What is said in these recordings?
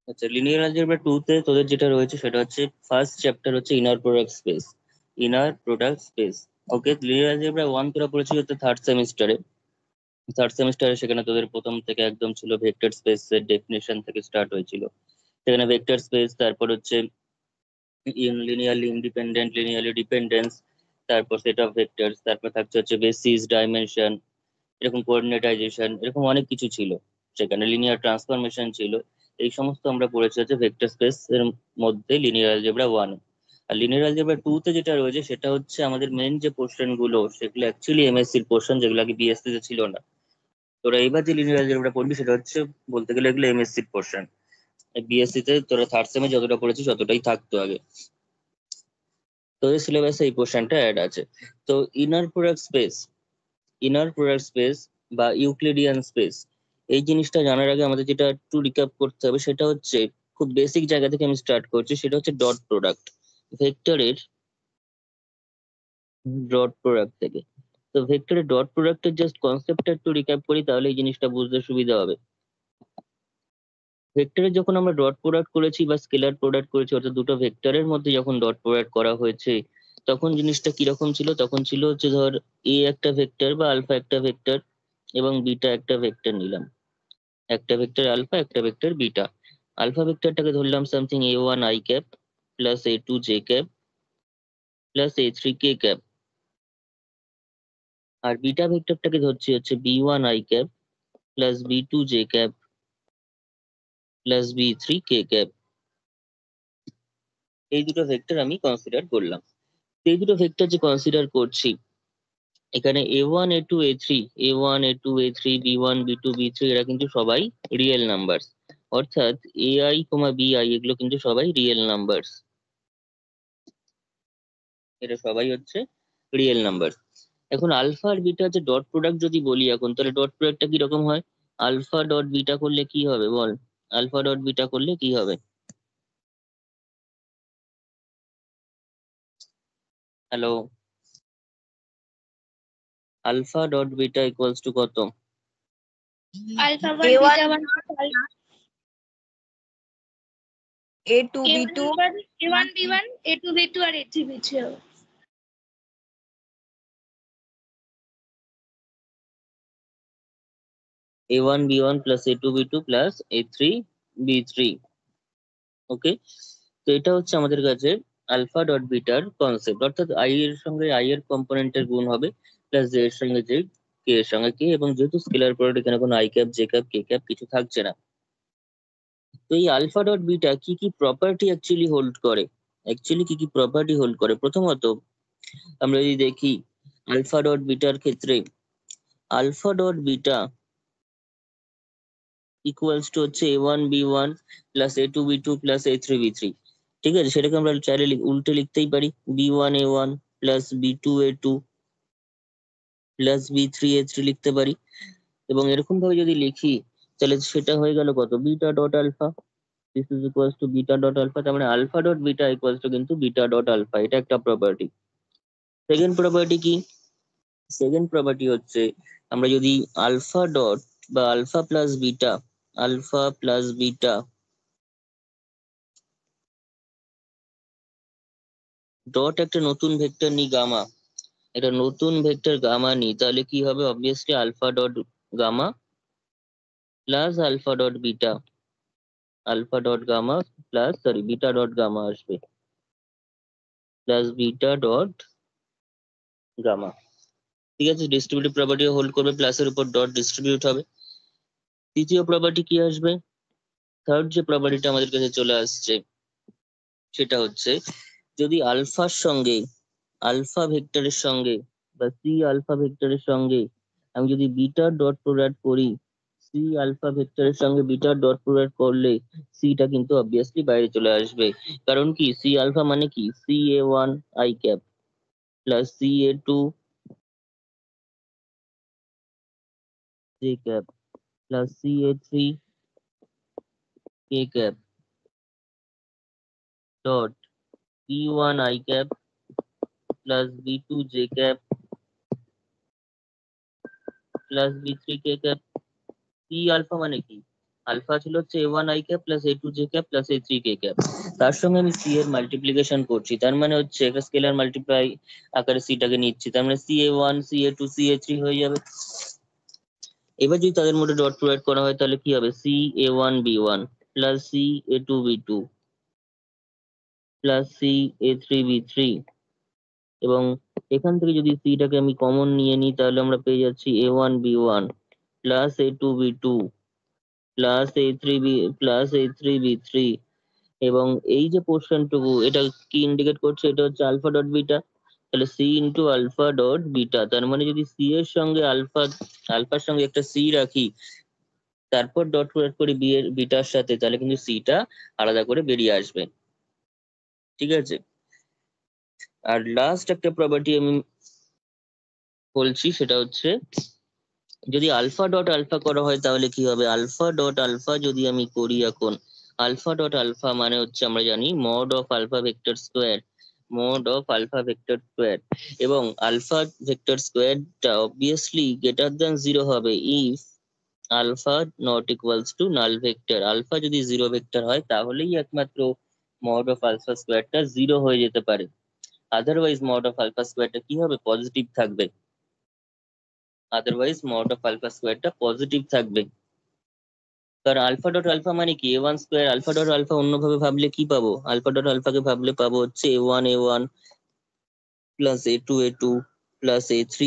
আচ্ছা, linear algebra 2 তে তোদের যেটা রয়েছে সেটা হচ্ছে ফার্স্ট চ্যাপ্টার হচ্ছে inner product space. Inner product space. Okay, linear algebra 1 তোরা পড়েছিস হচ্ছে থার্ড সেমিস্টারে। সেখানে তোদের প্রথম থেকে একদম ছিল ভেক্টর স্পেস এর ডেফিনেশন থেকে স্টার্ট হয়েছিল। সেখানে ভেক্টর স্পেস, তারপর হচ্ছে লিনিয়ারলি ইন্ডিপেন্ডেন্ট, লিনিয়ারলি ডিপেন্ডেন্স, তারপর সেট অফ ভেক্টরস, তারপর থাকছে হচ্ছে বেসিস, ডাইমেনশন, এরকম কোঅর্ডিনেটাইজেশন, এরকম অনেক কিছু ছিল। সেখানে লিনিয়ার ট্রান্সফরমেশন ছিল। এই সমস্ত আমরা পড়েছি হচ্ছে ভেক্টর স্পেস এর মধ্যে লিনিয়ার অ্যালজেব্রা 1। আর লিনিয়ার অ্যালজেব্রা 2 তে যেটা রয়েছে সেটা হচ্ছে আমাদের মেন যে পোর্শন গুলো, সেগুলো অ্যাকচুয়ালি এমএসসির পোর্শন, যেগুলো আগে বিএসসি তে ছিল না। তোরা এইবার যে লিনিয়ার অ্যালজেব্রা পড়বি সেটা হচ্ছে বলতে গেলে এগুলো এমএসসির পোর্শন। বিএসসি তে তোরা থার্ড সেমে যতটা পড়েছিস ততটাই থাকতো আগে। তোদের সিলেবাসে এই পোর্শনটা অ্যাড আছে। তো inner product space, inner product space বা ইউক্লিডিয়ান স্পেস, এই জিনিসটা জানার আগে আমাদের যেটা একটু রিক্যাপ করতে হবে সেটা হচ্ছে, খুব বেসিক জায়গা থেকে আমি স্টার্ট করছি, সেটা হচ্ছে ডট প্রোডাক্ট, ভেক্টরের ডট প্রোডাক্ট থেকে। তো ভেক্টরের ডট প্রোডাক্টের জাস্ট কনসেপ্টটা একটু রিক্যাপ করি, তাহলে এই জিনিসটা বুঝতে সুবিধা হবে। ভেক্টরের যখন আমরা ডট প্রোডাক্ট করেছি বা স্কেলার প্রোডাক্ট করেছি, অর্থাৎ দুটো ভেক্টরের মধ্যে যখন ডট প্রোডাক্ট করা হয়েছে, তখন জিনিসটা কিরকম ছিল? তখন ছিল হচ্ছে ধর এ একটা ভেক্টর বা আলফা একটা ভেক্টর এবং বিটা একটা ভেক্টর নিলাম। একটা ভেক্টর আলফা, একটা ভেক্টর বিটা। আলফা ভেক্টরটাকে ধরলাম something a1 i cap plus a2 j cap plus a3 k cap. আর বিটা ভেক্টরটাকে ধরছি হচ্ছে b1 i cap plus b2 j cap plus b3 k cap. এই দুটো ভেক্টর আমি কনসিডার করলাম। এই দুটো ভেক্টর যে কনসিডার করছি, এখানে a1 a2 a3, a1 a2 a3 b1 b2 b3 এরা কিন্তু সবাই রিয়েল নাম্বার। অর্থাৎ ai, bi এগুলো কিন্তু সবাই রিয়েল নাম্বার। এটা সবাই হচ্ছে রিয়েল নাম্বার। এখন আলফা আর বিটা যে ডট প্রোডাক্ট যদি বলি এখন, তাহলে ডট প্রোডাক্টটা কি রকম হয়? আলফা ডট বিটা করলে কি হবে বল? আলফা ডট বিটা করলে কি হবে? Hello, alpha dot beta equals to কত? alpha 1 A1 beta 1 A2 B2 a1 b1 a2 b2 আর a3 b3 হবে। a1 b1 plus a2 b2 plus a3 b3। ওকে, তো এটা হচ্ছে আমাদের কাছে আলফা ডট বিটার কনসেপ্ট। অর্থাৎ আই এর সঙ্গে আই এর কম্পোনেন্টের গুণ হবে প্লাস জে এর সঙ্গে জে, কে এর সঙ্গে কে, এবং যেহেতু স্কেলার প্রোডাক্ট এখানে কোনো I cap J cap K cap কিছু থাকছে না। তো এই আলফা ডট বিটা কি কি প্রপার্টি অ্যাকচুয়ালি হোল্ড করে? কি কি প্রপার্টি হোল্ড করে? প্রথমত আমরা যদি দেখি আলফা ডট বিটার ক্ষেত্রে, alpha dot beta equals to হচ্ছে a1 b1 plus a2 b2 plus a3 b3। ঠিক আছে, সেটাকে আমরা চাইলে উল্টে লিখতেই পারি, b1 a1 plus b2 a2 plus b3 a3 লিখতে পারি। এবং এরকম ভাবে যদি লিখি, তাহলে সেটা হয়ে গেল কত? Beta dot alpha, this is equals to beta dot alpha. তার মানে alpha dot beta equals to কিন্তু বিটা ডট আলফা। এটা একটা প্রপার্টি। সেকেন্ড প্রপার্টি কি? সেকেন্ড প্রপার্টি হচ্ছে, আমরা যদি আলফা ডট বা alpha plus beta, alpha plus beta dot একটা নতুন ভেক্টর নিই গামা, এটা নতুন ভেক্টর গামা নিই, তাহলে কি হবে? Obviously alpha dot gamma plus alpha dot beta, alpha dot gamma plus sorry beta dot gamma আসবে, প্লাস বিটা ডট গামা। ঠিক আছে, ডিস্ট্রিবিউটিভ প্রপার্টি হোল্ড করবে, প্লাসের উপর ডট ডিস্ট্রিবিউট হবে। তৃতীয় প্রপার্টি কি আসবে? থার্ড যে প্রপার্টিটা আমাদের কাছে চলে আসছে সেটা হচ্ছে, যদি আলফার সঙ্গে, আলফা ভেক্টরের সঙ্গে বা সি আলফা ভেক্টরের সঙ্গে আমি যদি বিটার ডট প্রোডাক্ট করি, সি আলফা ভেক্টরের সঙ্গে বিটার ডট প্রোডাক্ট করলে সিটা কিন্তু অবভিয়াসলি বাইরে চলে আসবে। কারণ কি? সি আলফা মানে কি? C a1 i cap plus C a2 j cap plus C a3 k cap dot b1 i cap plus b2 j cap plus b3 k cap. C alpha মানে কি? Alpha ছিল হচ্ছে a1 i cap plus a2 j cap plus a3 k cap, তার সঙ্গে আমি C এর multiplication করছি, তার মানে হচ্ছে একটা স্কেলার মাল্টিপ্লাই আকারে সিটাকে নিচ্ছি, তার মানে ca1 ca2 ca3 হয়ে যাবে। এবার যদি তাদের মধ্যে ডট প্রোডাক্ট করা হয় তাহলে কি হবে, ca1 b1 plus ca2 b2 plus ca3 b3, এবং এখান থেকে যদি সিটাকে আমি কমন নিয়ে নিই তাহলে আমরা পেয়ে যাচ্ছি a1 b1 plus a2 b2 plus a3 b3, এবং এই যে পোর্শনটুকু এটা কি ইন্ডিকেট করছে, এটা হচ্ছে আলফা ডট বিটা, তাহলে C into alpha dot beta, তার মানে যদি সি এর সঙ্গে আলফার সঙ্গে একটা সি রাখি তারপর ডট প্রোডাক্ট করি বি এর বিটার সাথে, তাহলে কিন্তু সিটা আলাদা করে বেরিয়ে আসবে। ঠিক আছে, আর লাস্ট একটা প্রপার্টি আমি বলছি, সেটা হচ্ছে যদি আলফা ডট আলফা করা হয় তাহলে কি হবে, আলফা ডট আলফা যদি আমি করি এখন, আলফা ডট আলফা মানে হচ্ছে আমরা জানি mod of alpha vector square, mod of alpha vector square, এবং আলফা ভেক্টর স্কোয়ারটা অবভিয়াসলি গ্রেটার দ্যান 0 হবে if alpha not equals to null vector. Alpha যদি 0 ভেক্টর হয় তাহলেই একমাত্র মড অফ আলফা স্কোয়ারটা 0 হয়ে যেতে পারে, আদারওয়াইজ মড অফ আলফা স্কোয়ারটা কি হবে, পজিটিভ থাকবে, আদারওয়াইজ মড অফ আলফা স্কোয়ারটা পজিটিভ থাকবে। কারণ আলফা ডট আলফা মানে কি a1 square, alpha dot alpha অন্যভাবে ভাবলে কি পাবো, আলফা ডট আলফাকে ভাবলে পাবো হচ্ছে a1 plus a2 plus a3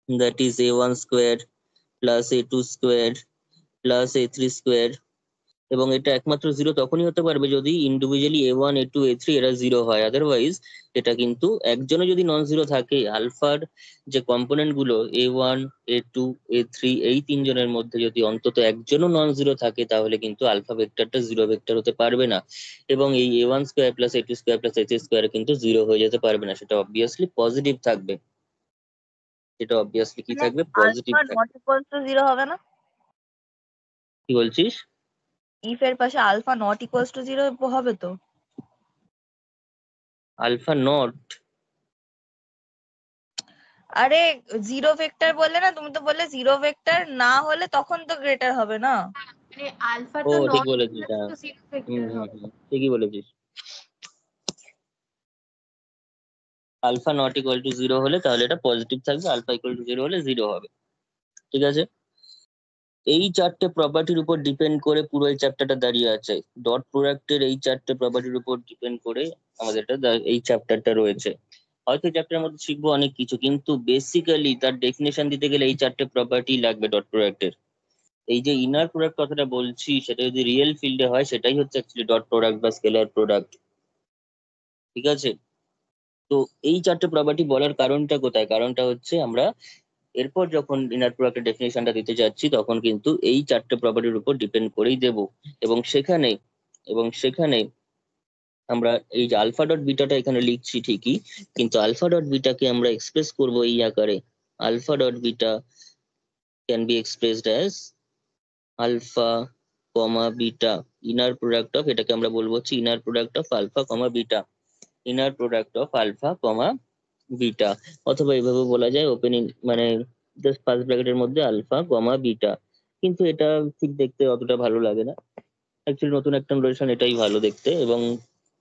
that is a1 square plus a2 square plus a3 square, এবং এটা একমাত্র 0 তখনই হতে পারবে যদি ইন্ডিভিজুয়ালি a1 a2 a3 এরা 0 হয়, আদারওয়াইজ এটা কিন্তু একজনও যদি নন জিরো থাকে, আলফার যে কম্পোনেন্ট গুলো a1 a2 a3 এই তিনজনের মধ্যে যদি অন্তত একজনও নন জিরো থাকে তাহলে কিন্তু আলফা ভেক্টরটা 0 ভেক্টর হতে পারবে না, এবং এই a1 square plus a2 square plus a3 square কিন্তু 0 হয়ে যেতে পারবে না, সেটা অবভিয়াসলি পজিটিভ থাকবে, সেটা অবভিয়াসলি কি থাকবে, পজিটিভ আলফা থাকবে। নট ইকুয়ালস টু 0 হবে না? কি বলছিস, ইফ এর পাশে আলফা নট ইকুয়ালস টু 0 হবে তো? আলফা নট, আরে 0 ভেক্টর বললে না, তুমি তো বললে 0 ভেক্টর না হলে তখন তো গ্রেটার হবে না? মানে আলফা ও তো ঠিক নট বলেছিস, ইকুয়াল হ্যাঁ টু জিরো ভেক্টর হবে। ঠিকই বলেছিস, আলফা নট ইকুয়াল টু 0 হলে তাহলে এটা পজিটিভ থাকবে, আলফা ইকুয়াল টু 0 হলে 0 হবে। ঠিক আছে, এই চারটে প্রপার্টির উপর ডিপেন্ড করে পুরো এই চ্যাপ্টারটা দাঁড়িয়ে আছে, ডট প্রোডাক্টের এই চারটে প্রপার্টির উপর ডিপেন্ড করে আমাদের এই চ্যাপ্টারটা রয়েছে। হয়তো এই চ্যাপ্টারের মধ্যে শিখবো অনেক কিছু, কিন্তু বেসিক্যালি তার ডেফিনেশন দিতে গেলে এই চারটে প্রপার্টি লাগবে ডট প্রোডাক্টের। এই যে ইনার প্রোডাক্ট কথাটা বলছি সেটা যদি রিয়েল ফিল্ডে হয় সেটাই হচ্ছে অ্যাকচুয়ালি ডট প্রোডাক্ট বা স্কেলার প্রোডাক্ট। ঠিক আছে, তো এই চারটে প্রপার্টি বলার কারণটা কোথায়, কারণটা হচ্ছে আমরা এরপর যখন ইনার প্রোডাক্টের ডেফিনেশনটা দিতে যাচ্ছি তখন কিন্তু এই চারটে প্রপার্টির উপর ডিপেন্ড করেই দেব, এবং সেখানে আমরা এই যে আলফা ডট বিটাটা এখানে লিখছি ঠিকই, কিন্তু আলফা ডট বিটাকে আমরা এক্সপ্রেস করব এই আকারে, alpha dot beta can be expressed as alpha comma beta inner product of, এটাকে আমরা বলবো হচ্ছে inner product of alpha comma beta, inner product of alpha comma beta, অথবা এইভাবে বলা যায় ওপেন মানে জাস্ট ফার্স্ট ব্র্যাকেটের মধ্যে আলফা কমা বিটা, কিন্তু এটা ঠিক দেখতে অতটা ভালো লাগে না, অ্যাকচুয়ালি নতুন একটা নোটেশন এটাই ভালো দেখতে, এবং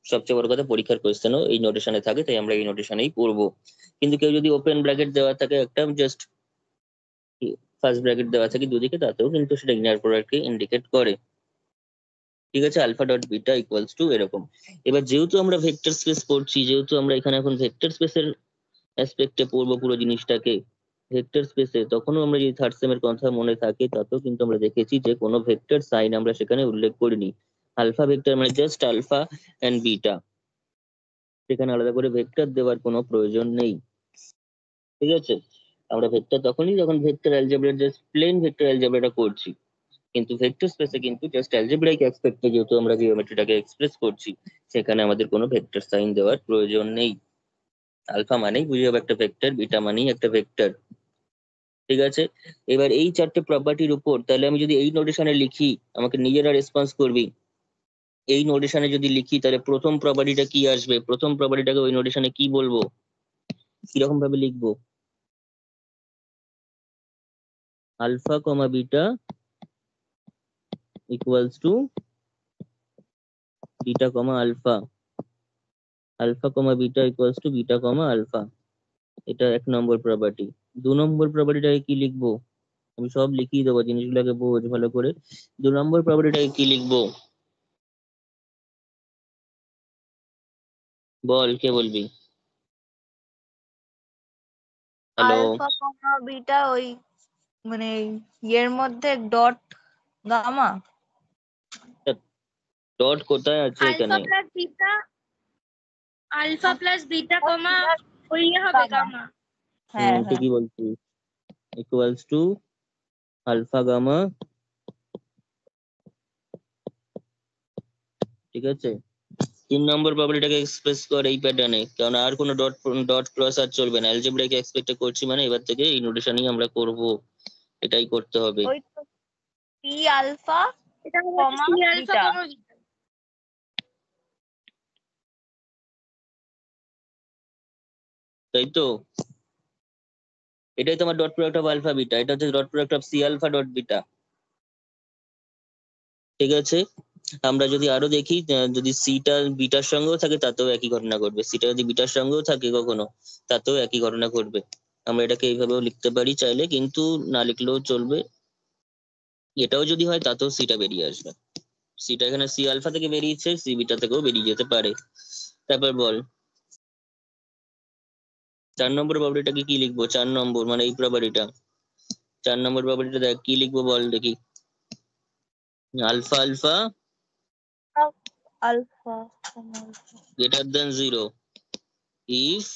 সবচেয়ে বড় কথা পরীক্ষার কোয়েশ্চেনও এই নোটেশনে থাকে, তাই আমরা এই নোটেশনেই পড়বো। কিন্তু কেউ যদি ওপেন ব্র্যাকেট দেওয়া থাকে একটা জাস্ট ফার্স্ট ব্র্যাকেট দেওয়া থাকে দুদিকে, তাতেও কিন্তু সেটা ইনার প্রোডাক্টকে ইন্ডিকেট করে। ঠিক আছে, alpha dot beta equals to এরকম। এবার যেহেতু আমরা ভেক্টর স্পেস পড়ছি, যেহেতু আমরা এখানে এখন ভেক্টর স্পেসের অ্যাসপেক্টে পড়বো পুরো জিনিসটাকে, ভেক্টর স্পেসে তখনও আমরা যদি থার্ড সেমের কথা মনে থাকে তাতেও কিন্তু আমরা দেখেছি যে কোনো ভেক্টর সাইন আমরা সেখানে উল্লেখ করিনি, আলফা ভেক্টর মানে জাস্ট আলফা এন্ড বিটা, সেখানে আলাদা করে ভেক্টর দেওয়ার কোনো প্রয়োজন নেই। ঠিক আছে, আমরা ভেক্টর তখনই যখন ভেক্টর অ্যালজেব্রার জাস্ট প্লেন ভেক্টর অ্যালজেব্রাটা করছি, কিন্তু ভেক্টর স্পেসে কিন্তু জাস্ট অ্যালজেব্রাইক অ্যাসপেক্টে যেহেতু আমরা জিওমেট্রিটাকে এক্সপ্রেস করছি সেখানে আমাদের কোনো ভেক্টর সাইন দেওয়ার প্রয়োজন নেই। আলফা মানেই বুঝে যাবে একটা ভেক্টর, বিটা মানেই একটা ভেক্টর। ঠিক আছে, এবার এই চারটে প্রপার্টির উপর তাহলে আমি যদি এই নোটেশনে লিখি আমাকে নিজেরা রেসপন্স করবি, এই নোটেশনে যদি লিখি তাহলে প্রথম প্রপার্টিটা কি আসবে, প্রথম প্রপার্টিটাকে ওই নোটেশনে কি বলবো, কিরকম ভাবে লিখবো, alpha comma beta equals to beta comma alpha, alpha comma beta equals to beta comma alpha. এটা 1 নম্বর প্রপার্টি। 2 নম্বর প্রপার্টিটাকে কি লিখবো? আমি সব লিখিয়ে দেবো, জিনিসগুলোকে বোঝ ভালো করে। 2 নম্বর প্রপার্টিটাকে কি লিখবো বল, কে বলবি? হ্যালো, আলফা কমা বিটা ওই মানে ইয়ের মধ্যে ডট গামা। ডট কোথায় আছে আলফা এখানে? Plus beta, alpha plus beta comma ওই হবে গামা। হ্যাঁ হ্যাঁ ঠিকই বলছিস। ইকুয়ালস টু আলফা গামা, ঠিক আছে। 3 নম্বর প্রপার্টিটাকে এক্সপ্রেস কর এই প্যাটার্নে, কারণ আর কোনো ডট ডট ক্রস আর চলবে না। অ্যালজেব্রাকে এক্সপেক্ট করছি মানে এবার থেকে এই নোটেশনই আমরা করব, এটাই করতে হবে। ওই তো পি আলফা এটা হবে comma C alpha beta. Comma beta. তাই তো, এটাই তোমার dot product of alpha beta, এটা হচ্ছে dot product of C alpha dot beta, ঠিক আছে। আমরা যদি আরো দেখি, যদি সিটা বিটার সঙ্গেও থাকে তাতেও একই ঘটনা ঘটবে, সিটা যদি বিটার সঙ্গেও থাকে কখনো তাতেও একই ঘটনা ঘটবে। আমরা এটাকে এইভাবেও লিখতে পারি চাইলে, কিন্তু না লিখলেও চলবে। এটাও যদি হয় তাতেও সিটা বেরিয়ে আসবে, সিটা এখানে সি আলফা থেকে বেরিয়েছে, সি বিটা থেকেও বেরিয়ে যেতে পারে। তারপর বল 4 নম্বর প্রপার্টিটাকে কি লিখবো? 4 নম্বর মানে এই প্রপার্টিটা, 4 নম্বর প্রপার্টিটা দেখ কি লিখবো বল দেখি। Alpha alpha alpha greater than 0 if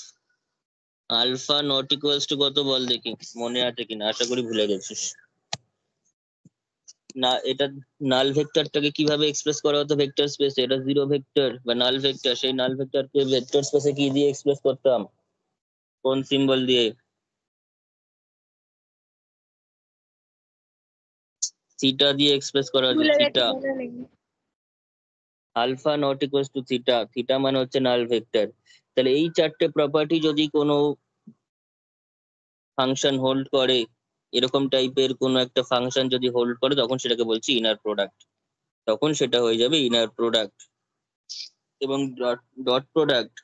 alpha not equals to কত বল দেখি, মনে আছে কিনা, আশা করি ভুলে গেছিস। না, এটা নাল ভেক্টরটাকে কিভাবে এক্সপ্রেস করা হতো ভেক্টর স্পেসে? এটা জিরো ভেক্টর বা নাল ভেক্টর, সেই নাল ভেক্টরকে ভেক্টর স্পেসে কি দিয়ে এক্সপ্রেস করতাম? কোন সিম্বল দিয়ে? থিটা দিয়ে এক্সপ্রেস করা হচ্ছে, ভুলে গেছি, থিটা। মনে নেই। Alpha not equals to theta, theta মানে হচ্ছে নাল ভেক্টর। তাহলে এই 4টে প্রপার্টি যদি কোনো ফাংশন হোল্ড করে, এরকম টাইপের কোনো একটা ফাংশন যদি হোল্ড করে, তখন সেটাকে বলছি ইনার প্রোডাক্ট, তখন সেটা হয়ে যাবে ইনার প্রোডাক্ট। এবং dot product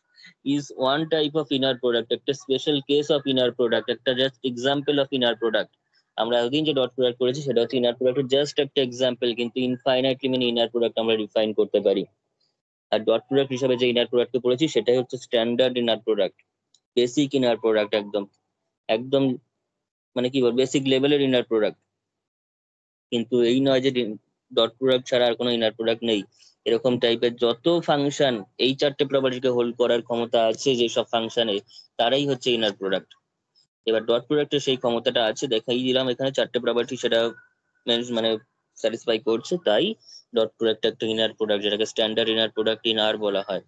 is one type of inner product, একটা special case of inner product, একটা just example of inner product. আমরা এতদিন যে ডট প্রোডাক্ট করেছি সেটা হচ্ছে ইনার প্রোডাক্টের জাস্ট একটা এক্সাম্পল, কিন্তু ইনফাইনাইটলি মেনি ইনার প্রোডাক্ট আমরা ডিফাইন করতে পারি। আর ডট প্রোডাক্ট হিসাবে যে ইনার প্রোডাক্টকে পড়েছি সেটাই হচ্ছে standard inner product, basic inner product, একদম একদম মানে কি বল, বেসিক লেভেলের ইনার প্রোডাক্ট। কিন্তু এই নয় যে ডট প্রোডাক্ট ছাড়া আর কোনো ইনার প্রোডাক্ট নেই। এরকম টাইপের যত ফাংশন এই 4টে প্রপার্টিকে হোল্ড করার ক্ষমতা আছে যেসব ফাংশনে, তারাই হচ্ছে ইনার প্রোডাক্ট। এবার ডট প্রোডাক্টের সেই ক্ষমতাটা আছে, দেখাই দিলাম এখানে 4টে প্রপার্টি সেটা মানে স্যাটিসফাই করছে, তাই ডট প্রোডাক্ট একটা ইনার প্রোডাক্ট, যেটাকে স্ট্যান্ডার্ড ইনার প্রোডাক্ট ইনার বলা হয়।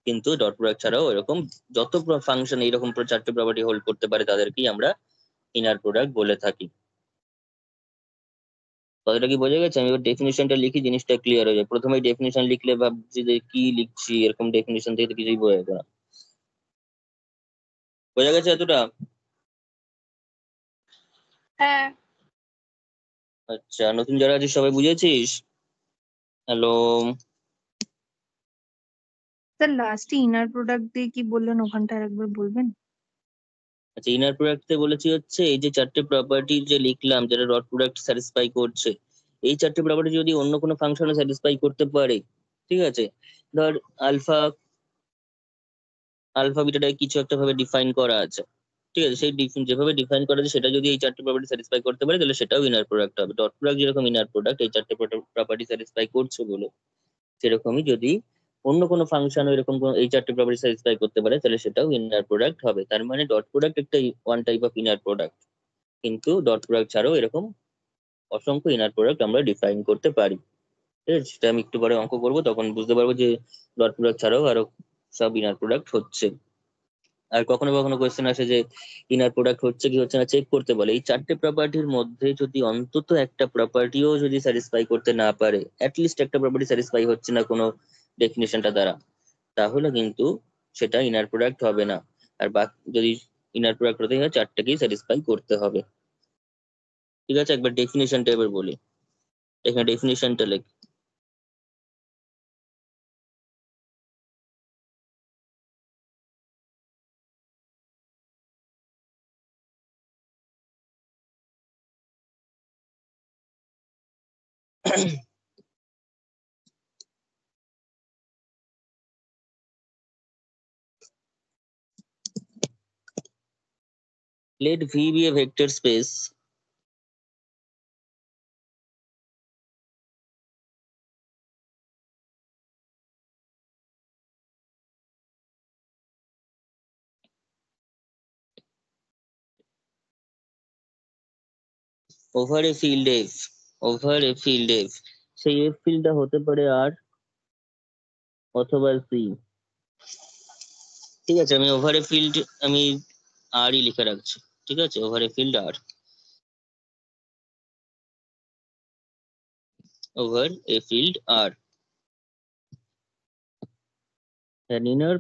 কিন্তু ডট প্রোডাক্ট ছাড়াও এরকম যত ফাংশন এইরকম 4টে প্রপার্টি হোল্ড করতে পারে তাদেরকেই আমরা ইনার প্রোডাক্ট বলে থাকি। কথাটা কি বোঝা গেছে? আমি এবার ডেফিনিশনটা লিখি, জিনিসটা ক্লিয়ার হয়ে যায়। প্রথমে ডেফিনিশন লিখলে ভাবছি যে কি লিখছি, এরকম ডেফিনিশন থেকে তো কিছুই বোঝা যেত না। বোঝা গেছে এতটা? হ্যাঁ, আচ্ছা, নতুন যারা আছিস সবাই বুঝেছিস? হ্যালো, স্যার লাস্টে ইনার প্রোডাক্ট দিয়ে কি বললেন ওখানটা আরেকবার বলবেন? আচ্ছা, ইনার প্রোডাক্টে বলেছি হচ্ছে এই যে 4টে প্রপার্টি যে লিখলাম যেটা ডট প্রোডাক্ট স্যাটিসফাই করছে, এই 4টে প্রপার্টি যদি অন্য কোনো ফাংশনে স্যাটিসফাই করতে পারে, ঠিক আছে, ধর আলফা আলফা বিটাটাকে কিছু একটা ভাবে ডিফাইন করা আছে, ঠিক আছে, সেই যেভাবে ডিফাইন করা আছে সেটা যদি এই 4টে প্রপার্টি স্যাটিসফাই করতে পারে, তাহলে সেটাও ইনার প্রোডাক্ট হবে। ডট প্রোডাক্ট যেরকম ইনার প্রোডাক্ট এই 4টে প্রপার্টি স্যাটিসফাই করছে বলে, সেরকমই যদি অন্য কোনো ফাংশন এরকম এই 4টে প্রপার্টি স্যাটিসফাই করতে পারে, তাহলে সেটাও ইনার প্রোডাক্ট হবে। তার মানে ডট প্রোডাক্ট একটা one type of inner product, কিন্তু ডট প্রোডাক্ট ছাড়াও এরকম অসংখ্য ইনার প্রোডাক্ট আমরা ডিফাইন করতে পারি। ঠিক আছে, সেটা আমি একটু পরে অঙ্ক করবো, তখন বুঝতে পারবো যে ডট প্রোডাক্ট ছাড়াও আরো সব ইনার প্রোডাক্ট হচ্ছে। আর কখনো কখনো কোয়েশ্চেন আসে যে ইনার প্রোডাক্ট হচ্ছে কি হচ্ছে না চেক করতে বলে। এই 4টে প্রপার্টির মধ্যে যদি অন্তত একটা প্রপার্টিও যদি স্যাটিসফাই করতে না পারে, অ্যাটলিস্ট একটা প্রপার্টি স্যাটিসফাই হচ্ছে না কোনো ডেফিনেশনটা দ্বারা, তাহলে কিন্তু সেটা ইনার প্রোডাক্ট হবে না। আর বাকি যদি ইনার প্রোডাক্ট হতে হয় 4টেকেই স্যাটিসফাই করতে হবে। ঠিক আছে, একবার ডেফিনেশনটা এবার বলি। এখানে ডেফিনিশনটা লেখ। Let V be a vector space over a field F, over a field F, সেই F ফিল্ডটা হতে পারে R অথবা C। ঠিক আছে, আমি ওভার এ ফিল্ড আমি আর ই লিখে রাখছি। ঠিক আছে, over a field R, over a field R, an inner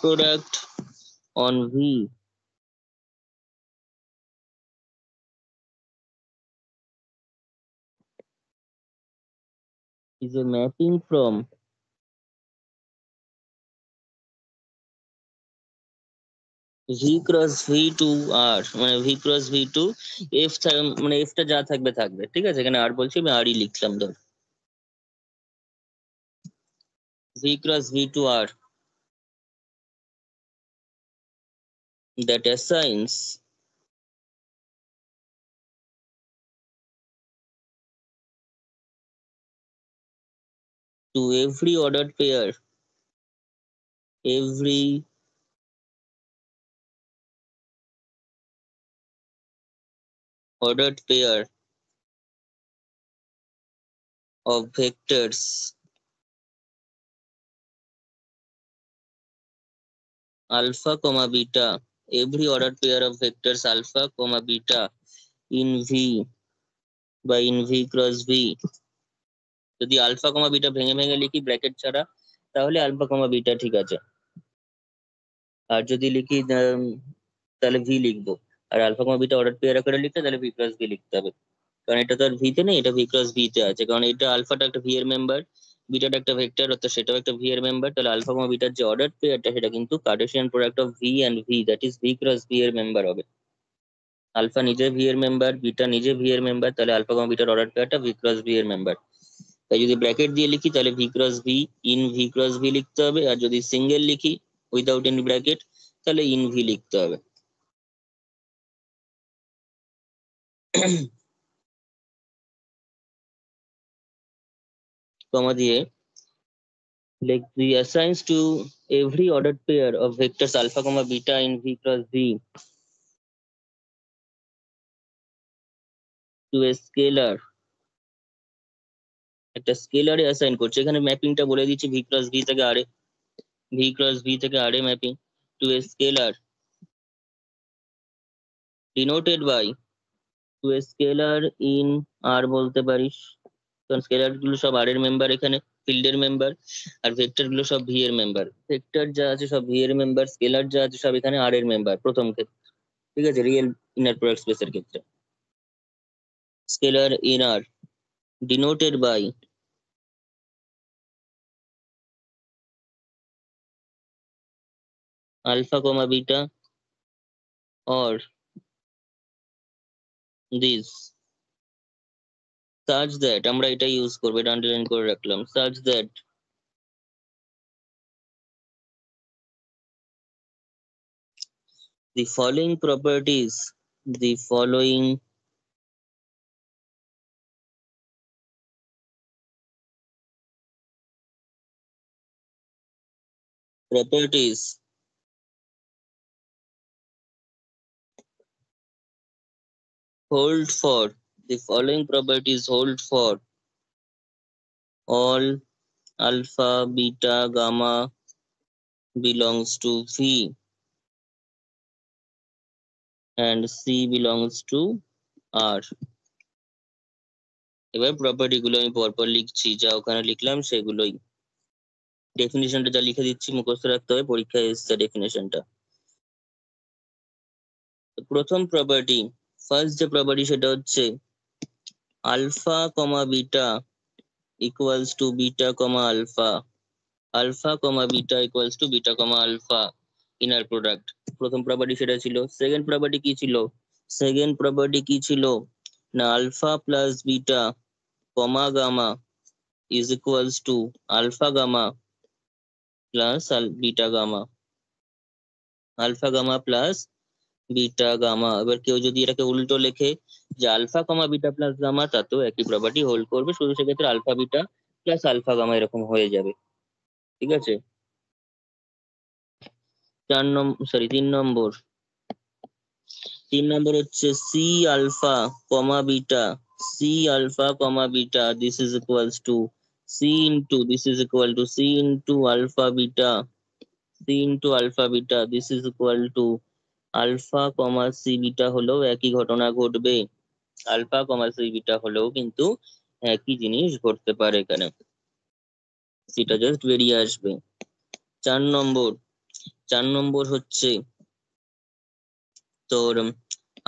product on V is a mapping from V cross V to R, মানে V cross V to F, মানে F টা যা থাকবে থাকবে। ঠিক আছে, এখানে আর বলছি, আমি আর ই লিখলাম ধর, V cross V to R that assigns to every ordered pair of vectors alpha comma beta, every ordered pair of vectors alpha comma beta in V বা in V cross V। যদি আলফা কমা বিটা ভেঙে ভেঙে লিখি bracket ছাড়া, তাহলে alpha comma beta ঠিক আছে। আর যদি লিখি তাহলে ভি লিখবো। আর alpha comma beta order pair করে লিখতে তাহলে ভি প্লাস ভি লিখতে হবে, কারণ এটা তো আর ভিতে নেই, এটা ভি ক্রস ভি তে আছে। কারণ এটা আলফাটা একটা ভি এর মেম্বার, বিটাটা একটা ভেক্টর, অর্থাৎ সেটাও একটা ভি এর মেম্বার। তাহলে আলফা কমা বিটার যে অর্ডার পেয়ারটা সেটা কিন্তু Cartesian product of V and V, that is V cross V এর মেম্বার হবে। আলফা নিজে ভি এর মেম্বার, বিটা নিজে ভি এর মেম্বার, তাহলে আলফা কমা বিটার অর্ডার পেয়ারটা ভি ক্রস ভি এর মেম্বার। তাই যদি ব্র্যাকেট দিয়ে লিখি তাহলে V cross V in V cross V লিখতে হবে, আর যদি সিঙ্গেল লিখি উইদাউট এনি ব্র্যাকেট তাহলে ইন ভি লিখতে হবে। কমা দিয়ে like V assigns to every ordered pair of vectors alpha comma beta in V cross V to a scalar, একটা স্কেলারে assign করছে। এখানে ম্যাপিংটা বলে দিচ্ছি, ভি ক্রস ভি থেকে আর এ, ভি ক্রস ভি থেকে আর এ mapping to a scalar denoted by, to a scalar in R বলতে পারিস, কারণ স্কেলার গুলো সব আর এর মেম্বার, এখানে ফিল্ডের মেম্বার, আর ভেক্টর গুলো সব ভি এর মেম্বার। ভেক্টর যা আছে সব ভি এর মেম্বার, স্কেলার যা আছে সব এখানে আর এর মেম্বার প্রথম ক্ষেত্রে। ঠিক আছে, রিয়েল ইনার প্রোডাক্ট স্পেসের ক্ষেত্রে scalar in R denoted by alpha comma beta or this, such that, আমরা এটা ইউজ করবো, এটা আন্ডারলাইন করে রাখলাম, such that the following properties hold for, the following properties hold for all alpha beta gamma belongs to V and C belongs to R। এবার property গুলো আমি পরপর লিখছি, যা ওখানে লিখলাম সেগুলোই। ডেফিনিশনটা যা লিখে দিচ্ছি মুখস্থ রাখতে হবে, পরীক্ষায় এসছে ডেফিনিশনটা। প্রথম প্রপার্টি, ফার্স্ট যে প্রপার্টি সেটা হচ্ছে alpha comma beta equals to beta comma alpha, alpha comma beta equals to beta comma alpha inner product. প্রথম প্রপার্টি সেটা ছিল। সেকেন্ড প্রপার্টি কি ছিল? সেকেন্ড প্রপার্টি কি ছিল না alpha plus beta comma gamma is equals to alpha gamma plus beta gamma, alpha gamma plus beta gamma. এবার কেউ যদি এটাকে উল্টো লেখে যে alpha comma beta plus gamma, তাতেও একই প্রপার্টি হোল্ড করবে, শুধু সেক্ষেত্রে alpha beta plus alpha gamma এরকম হয়ে যাবে। ঠিক আছে, 3 নম্বর হচ্ছে C alpha comma beta, C alpha comma beta this is equals to C into this is equal to C into alpha beta, C into alpha beta this is equal to alpha comma C beta হলেও একই ঘটনা ঘটবে, alpha comma C beta হলেও কিন্তু একই জিনিস ঘটতে পারে এখানে, সেটা জাস্ট বেরিয়ে আসবে। 4 নম্বর হচ্ছে তোর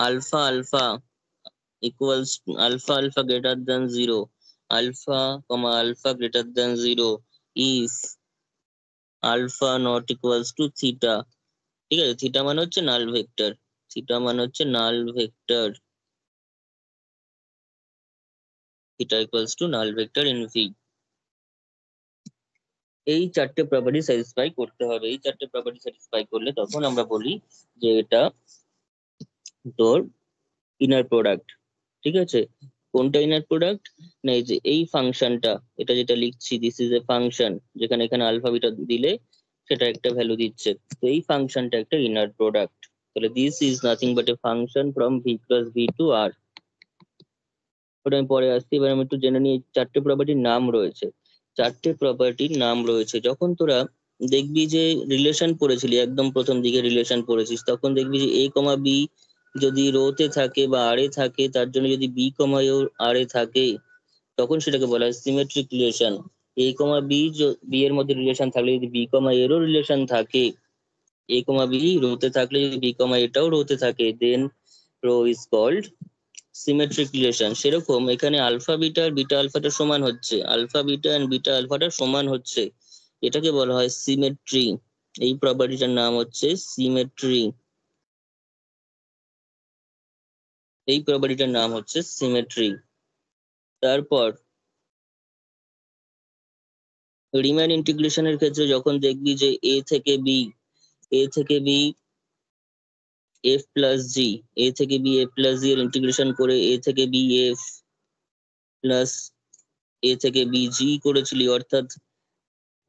alpha alpha equals alpha alpha greater than 0, alpha comma alpha greater than 0 if alpha not equals to theta. ঠিক আছে, থিটা মানে হচ্ছে নাল ভেক্টর, থিটা মানে হচ্ছে null vector, theta equals to null vector in V. এই 4টে property satisfy করতে হবে। এই 4টে প্রপার্টি স্যাটিসফাই করলে তখন আমরা বলি যে এটা তোর ইনার প্রোডাক্ট। ঠিক আছে, কোনটা ইনার প্রোডাক্ট না এই যে এই ফাংশনটা, এটা যেটা লিখছি দিস ইজ এ ফাংশন, যেখানে এখানে আলফা বিটা দিলে সেটা একটা ভ্যালু দিচ্ছে, তো এই ফাংশনটা একটা ইনার প্রোডাক্ট। তাহলে this is nothing but a function from V plus V to R. ওটা আমি পরে আসছি, এবার আমি একটু জেনে নিই 4টে প্রপার্টির নাম রয়েছে। 4টে প্রপার্টির নাম রয়েছে, যখন তোরা দেখবি যে রিলেশন পড়েছিলি একদম প্রথম দিকে রিলেশন পড়েছিস, তখন দেখবি যে এ কমা বি যদি রোতে থাকে বা আর এ থাকে, তার জন্য যদি বি কমা আর এ থাকে, তখন সেটাকে বলা হয় সিমেট্রিক রিলেশন। এ কমা বি বি এর মধ্যে রিলেশন থাকলে যদি বি কমা এরও রিলেশন থাকে, এ কমা বি রোতে থাকলে যদি বি কমা এটাও রোতে থাকে, then rho is called symmetric relation. সেরকম এখানে আলফা বিটা আর বিটা আলফাটা সমান হচ্ছে, আলফা বিটা এন্ড বিটা আলফাটা সমান হচ্ছে, এটাকে বলা হয় সিমেট্রি। এই প্রপার্টিটার নাম হচ্ছে সিমেট্রি, এই প্রপার্টিটার নাম হচ্ছে সিমেট্রি। তারপর রিমান ইন্টিগ্রেশনের ক্ষেত্রে যখন দেখবি যে এ থেকে বি এফ প্লাস জি, এ থেকে বি এফ প্লাস জি এর ইন্টিগ্রেশন করে এ থেকে বি এফ প্লাস এ থেকে বি জি করেছিলি, অর্থাৎ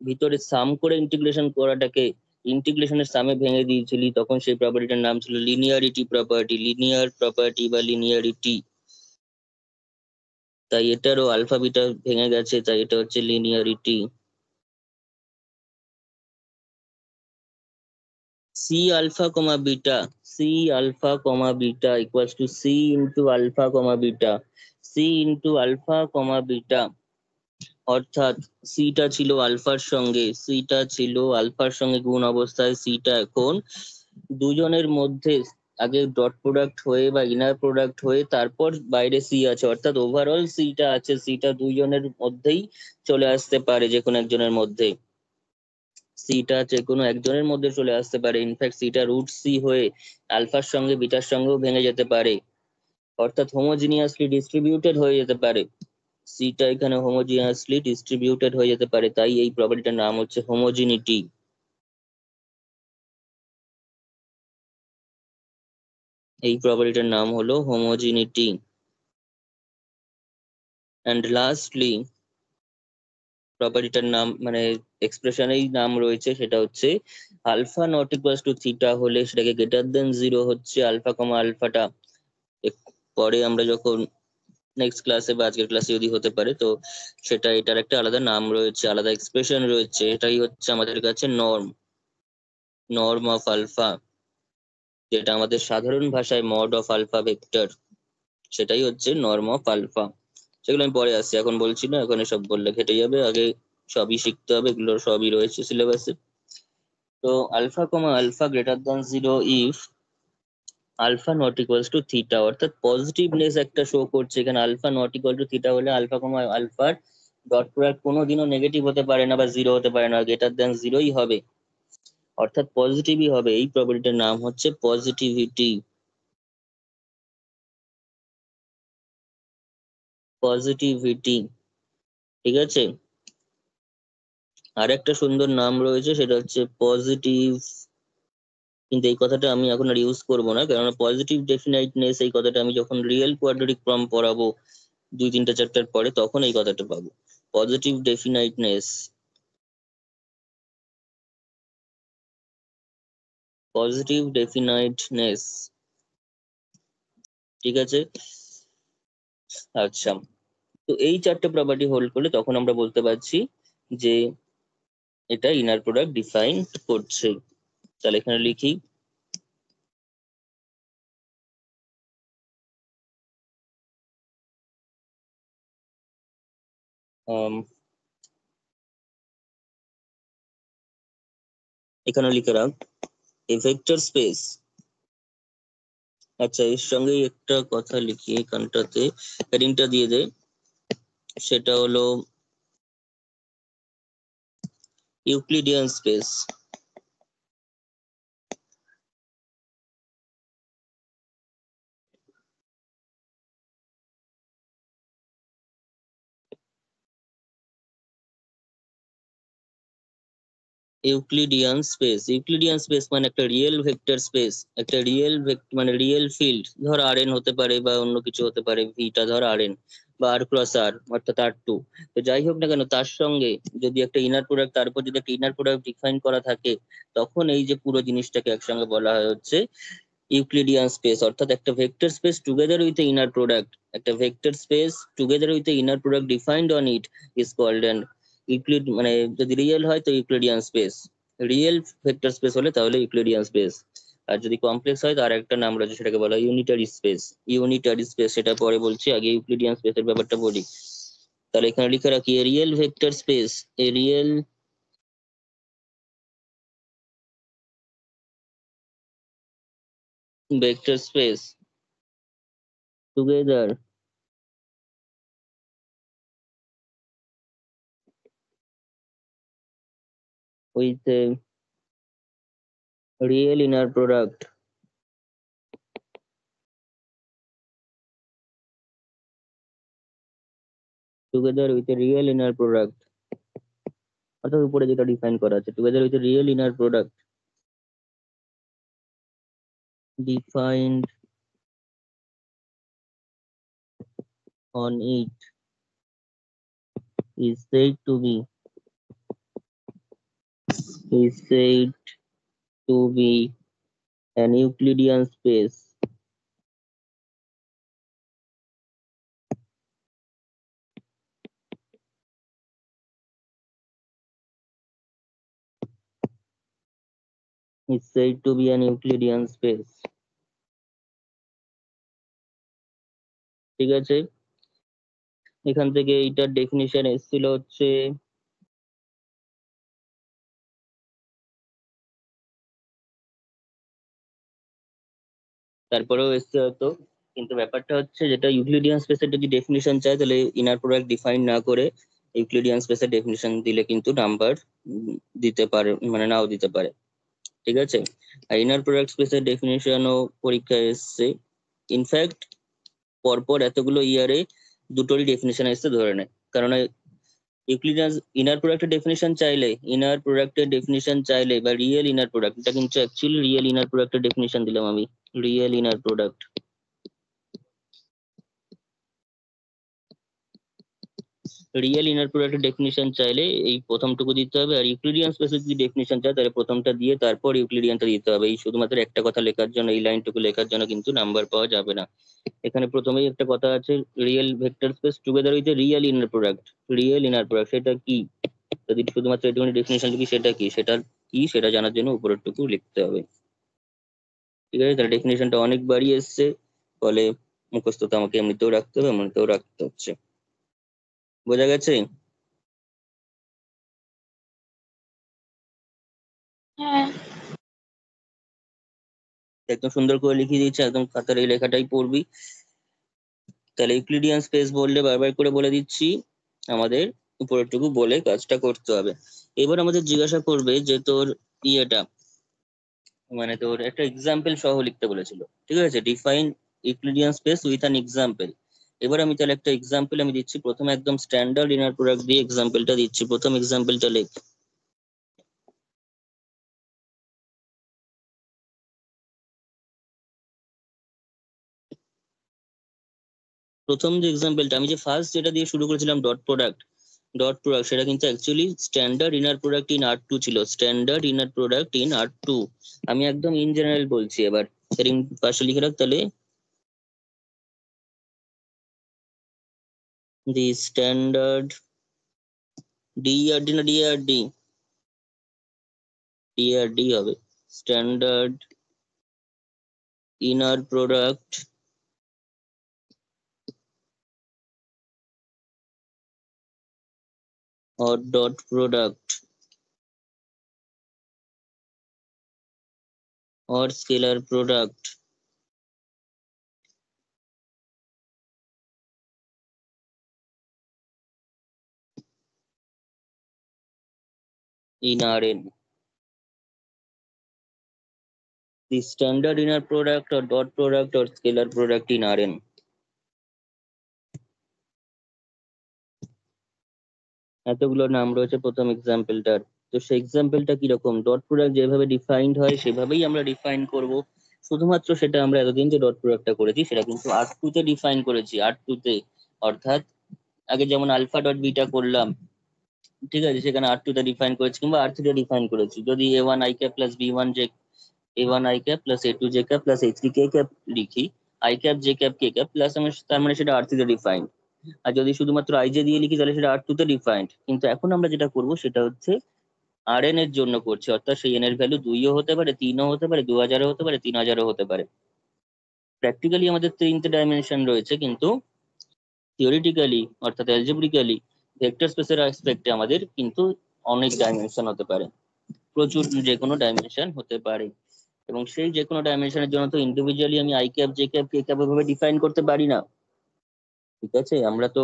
ভিতরে সাম করে ইন্টিগ্রেশন করাটাকে ইন্টিগ্রেশনের সামে ভেঙে দিয়েছিলি, তখন সেই প্রপার্টিটার নাম ছিল লিনিয়ারিটি প্রপার্টি, লিনিয়ার প্রপার্টি বা লিনিয়ারিটি। তাই এটারও আলফা বিটা ভেঙে গেছে, তাই এটা হচ্ছে linearity. C alpha comma beta, C alpha comma beta equals to C into alpha comma beta, C into alpha comma beta, অর্থাৎ সিটা ছিল আলফার সঙ্গে, সিটা ছিল আলফার সঙ্গে গুণ অবস্থায়, সিটা এখন দুজনের মধ্যে আগে ডট প্রোডাক্ট হয়ে বা ইনার প্রোডাক্ট হয়ে তারপর বাইরে সি আছে, অর্থাৎ ওভারঅল সিটা আছে, সিটা দুইজনের মধ্যেই চলে আসতে পারে, যে কোনো একজনের মধ্যে সিটা যে কোনো একজনের মধ্যে চলে আসতে পারে। ইনফ্যাক্ট সিটা রুট সি হয়ে আলফার সঙ্গে বিটার সঙ্গেও ভেঙে যেতে পারে, অর্থাৎ হোমোজিনিয়াসলি ডিস্ট্রিবিউটেড হয়ে যেতে পারে, সিটা এখানে হোমোজিনিয়াসলি ডিস্ট্রিবিউটেড হয়ে যেতে পারে, তাই এই প্রপার্টিটার নাম হচ্ছে হোমোজিনিটি। এই প্রপার্টিটার নাম হলো হোমোজিনিটি। অ্যান্ড লাস্টলি প্রপার্টিটার নাম মানে এক্সপ্রেশনেই নাম রয়েছে, সেটা হচ্ছে alpha not equals to theta হলে সেটাকে গ্রেটার দেন 0 হচ্ছে আলফা কমা আলফাটা। পরে আমরা যখন নেক্সট ক্লাসে বা আজকের ক্লাসে যদি হতে পারে, তো সেটা এটার একটা আলাদা নাম রয়েছে, আলাদা এক্সপ্রেশন রয়েছে, এটাই হচ্ছে আমাদের কাছে নর্ম অফ আলফা, যেটা আমাদের সাধারণ ভাষায় মড অফ আলফা ভেক্টর, সেটাই হচ্ছে নর্ম অফ আলফা। সেগুলো আমি পরে আসছি, এখন বলছি না, এখন সব বললে ঘেটে যাবে, আগে সবই শিখতে হবে, এগুলো সবই রয়েছে সিলেবাসে। তো alpha comma alpha greater than 0 if alpha not equals to theta, অর্থাৎ পজিটিভনেস একটা শো করছে এখানে। Alpha not equal to theta হলে আলফা কমা আলফার ডট প্রোডাক্ট কোনোদিনও নেগেটিভ হতে পারে না বা জিরো হতে পারে না, গ্রেটার দ্যান জিরোই হবে, অর্থাৎ পজিটিভই হবে। এই প্রপার্টিটার নাম হচ্ছে পজিটিভিটি। পজিটিভিটি, ঠিক আছে। আর একটা সুন্দর নাম রয়েছে, সেটা হচ্ছে পজিটিভ, কিন্তু এই কথাটা আমি এখন আর ইউজ করবো না, কারণ পজিটিভ ডেফিনাইটনেস এই কথাটা আমি যখন রিয়েল কোয়াড্রেটিক ফর্ম পড়াবো 2-3টা চ্যাপ্টার পরে, তখন এই কথাটা পাবো, পজিটিভ ডেফিনাইটনেস। পজিটিভ ডেফিনাইটনেস, ঠিক আছে। আচ্ছা, তো এই চারটে প্রপার্টি হোল্ড করলে তখন আমরা বলতে পারছি যে এটা ইনার প্রোডাক্ট ডিফাইন করছে। তাহলে এখানে লিখি এখানে লিখে রাখ এ ভেক্টর স্পেস। আচ্ছা, এর সঙ্গে একটা কথা লিখি এখানটাতে, হেডিংটা দিয়ে দে, সেটা হলো Euclidean space. Euclidean space, Euclidean space মানে একটা রিয়েল ভেক্টর স্পেস, একটা রিয়েল মানে রিয়েল ফিল্ড, ধর আর এন হতে পারে বা অন্য কিছু হতে পারে, ভিটা ধর আর এন বা আর ক্রস আর অর্থাৎ আর টু, তো যাই হোক না কেন, তার সঙ্গে যদি একটা ইনার প্রোডাক্ট, তারপর যদি একটা ইনার প্রোডাক্ট ডিফাইন করা থাকে, তখন এই যে পুরো জিনিসটাকে একসঙ্গে বলা হয় হচ্ছে ইউক্লিডিয়ান স্পেস। অর্থাৎ একটা vector space together with a inner product, একটা vector space together with a inner product defined on it is called an Euclid, মানে যদি রিয়েল হয় তো Euclidean space, real vector space হলে তাহলে ইউক্লিডিয়ান স্পেস। আর যদি কমপ্লেক্স হয় তার একটা নাম রয়েছে, সেটাকে বলা হয় ইউনিটারি স্পেস। ইউনিটারি স্পেস সেটা পরে বলছি, আগে ইউক্লিডিয়ান স্পেসের ব্যাপারটা বলি। তাহলে এখানে লিখে রাখি এ real vector space, A real vector space together with a real inner product, together with a real inner product, অর্থাৎ উপরে যেটা ডিফাইন করা আছে, together with a real inner product defined on it is said to be an Euclidean space. Is said to be an Euclidean space. ঠিক আছে, এখান থেকে এইটার ডেফিনিশন এসেছিল হচ্ছে তারপরেও এসছে হয়তো, কিন্তু ব্যাপারটা হচ্ছে যেটা ইউক্লিডিয়ান স্পেসের যদি ডেফিনিশন চায়, তাহলে ইনার প্রোডাক্ট ডিফাইন না করে ইউক্লিডিয়ান স্পেসের ডেফিনিশন দিলে কিন্তু নাম্বার দিতে পারে, মানে নাও দিতে পারে, ঠিক আছে। আর ইনার প্রোডাক্ট স্পেসের ডেফিনিশনও পরীক্ষায় এসছে। ইনফ্যাক্ট পরপর এতগুলো ইয়ারে দুটোরই ডেফিনিশন এসছে ধরে নেয়, কারণ ইউক্লিডিয়ান ইনার প্রোডাক্টের ডেফিনিশন চাইলে, ইনার প্রোডাক্টের ডেফিনিশন চাইলে বা রিয়েল ইনার প্রোডাক্ট, এটা কিন্তু অ্যাকচুয়ালি রিয়েল ইনার প্রোডাক্টের ডেফিনিশন দিলাম আমি, real inner product. Real inner প্রোডাক্টের ডেফিনিশন চাইলে এই প্রথমটুকু দিতে হবে, আর ইউক্লিডিয়ান স্পেসের যদি ডেফিনিশন চায় তাহলে প্রথমটা দিয়ে তারপর ইউক্লিডিয়ানটা দিতে হবে। এই শুধুমাত্র একটা কথা লেখার জন্য, এই লাইনটুকু লেখার জন্য কিন্তু নাম্বার পাওয়া যাবে না। এখানে প্রথমেই একটা কথা আছে, real vector space together with real inner product. Real inner product সেটা কি, যদি শুধুমাত্র একটুখানি ডেফিনিশন লিখি সেটা কি, সেটা জানার জন্য উপরেরটুকু লিখতে হবে, ঠিক আছে। তার ডেফিনিশনটা অনেকবারই এসছে, ফলে মুখস্থ তো আমাকে এমনিতেও রাখতে হবে, এমনিতেও রাখতে হচ্ছে। বোঝা গেছে? হ্যাঁ। একদম সুন্দর করে লিখিয়ে দিচ্ছে, একদম খাতার এই লেখাটাই পড়বি। তাহলে ইউক্লিডিয়ান স্পেস বললে বারবার করে বলে দিচ্ছি আমাদের উপরেরটুকু বলে কাজটা করতে হবে। এবার আমাদের জিজ্ঞাসা করবে যে তোর ইয়েটা মানে তোর একটা এক্সাম্পল সহ লিখতে বলেছিল, ঠিক আছে? Define Euclidean space with an example. এবার আমি তাহলে একটা এক্সাম্পল আমি দিচ্ছি, প্রথমে একদম স্ট্যান্ডার্ড ইনার প্রোডাক্ট দিয়ে এক্সাম্পলটা দিচ্ছি। প্রথম এক্সাম্পলটা লেখ। প্রথম যে এক্সাম্পলটা আমি যে ফার্স্ট যেটা দিয়ে শুরু করেছিলাম ডট প্রোডাক্ট সেটা কিন্তু actually standard inner product in R2 ছিল, standard inner product in R2। আমি একদম ইন জেনারেল বলছি। এবার সেটিং পাশে লিখে রাখ তাহলে, দি স্ট্যান্ডার্ড DRD না DRD হবে, standard inner product or dot product or scalar product in Rn. The standard inner product or dot product or scalar product in Rn. এতগুলো নাম রয়েছে প্রথম এক্সাম্পলটার। তো সেই এক্সাম্পলটা কিরকম, ডট প্রোডাক্ট যেভাবে ডিফাইন্ড হয় সেভাবেই আমরা ডিফাইন করব। শুধুমাত্র সেটা আমরা এতদিন যে ডট প্রোডাক্টটা করেছি সেটা কিন্তু R2 তে ডিফাইন করেছি, R2 তে। অর্থাৎ আগে যেমন আলফা ডট বিটা করলাম, ঠিক আছে, সেখানে R2 তে ডিফাইন করেছি, কিংবা R3 তে ডিফাইন করেছি। যদি A1 i cap plus B1 j A1 i cap plus A2 j cap plus A3 k cap লিখি, i cap j cap k cap plus আমি, তার মানে সেটা R3 তে ডিফাইন্ড। আর যদি শুধুমাত্র i j দিয়ে লিখি তাহলে সেটা R2 তে ডিফাইন্ড। কিন্তু এখন আমরা যেটা করব সেটা হচ্ছে Rn এর জন্য করছি, অর্থাৎ সেই n এর ভ্যালু 2ও হতে পারে, 3ও হতে পারে, 2000ও হতে পারে, 3000ও হতে পারে। প্র্যাকটিক্যালি আমাদের 3টে ডাইমেনশন রয়েছে, কিন্তু থিওরিটিক্যালি অর্থাৎ অ্যালজেব্রিক্যালি ভেক্টর স্পেসের অ্যাসপেক্টে আমাদের কিন্তু অনেক ডাইমেনশন হতে পারে, প্রচুর যে কোনো ডাইমেনশন হতে পারে। এবং সেই যে কোনো ডাইমেনশনের জন্য তো ইন্ডিভিজুয়ালি আমি I cap J cap K cap এভাবে ডিফাইন করতে পারি না, ঠিক আছে? আমরা তো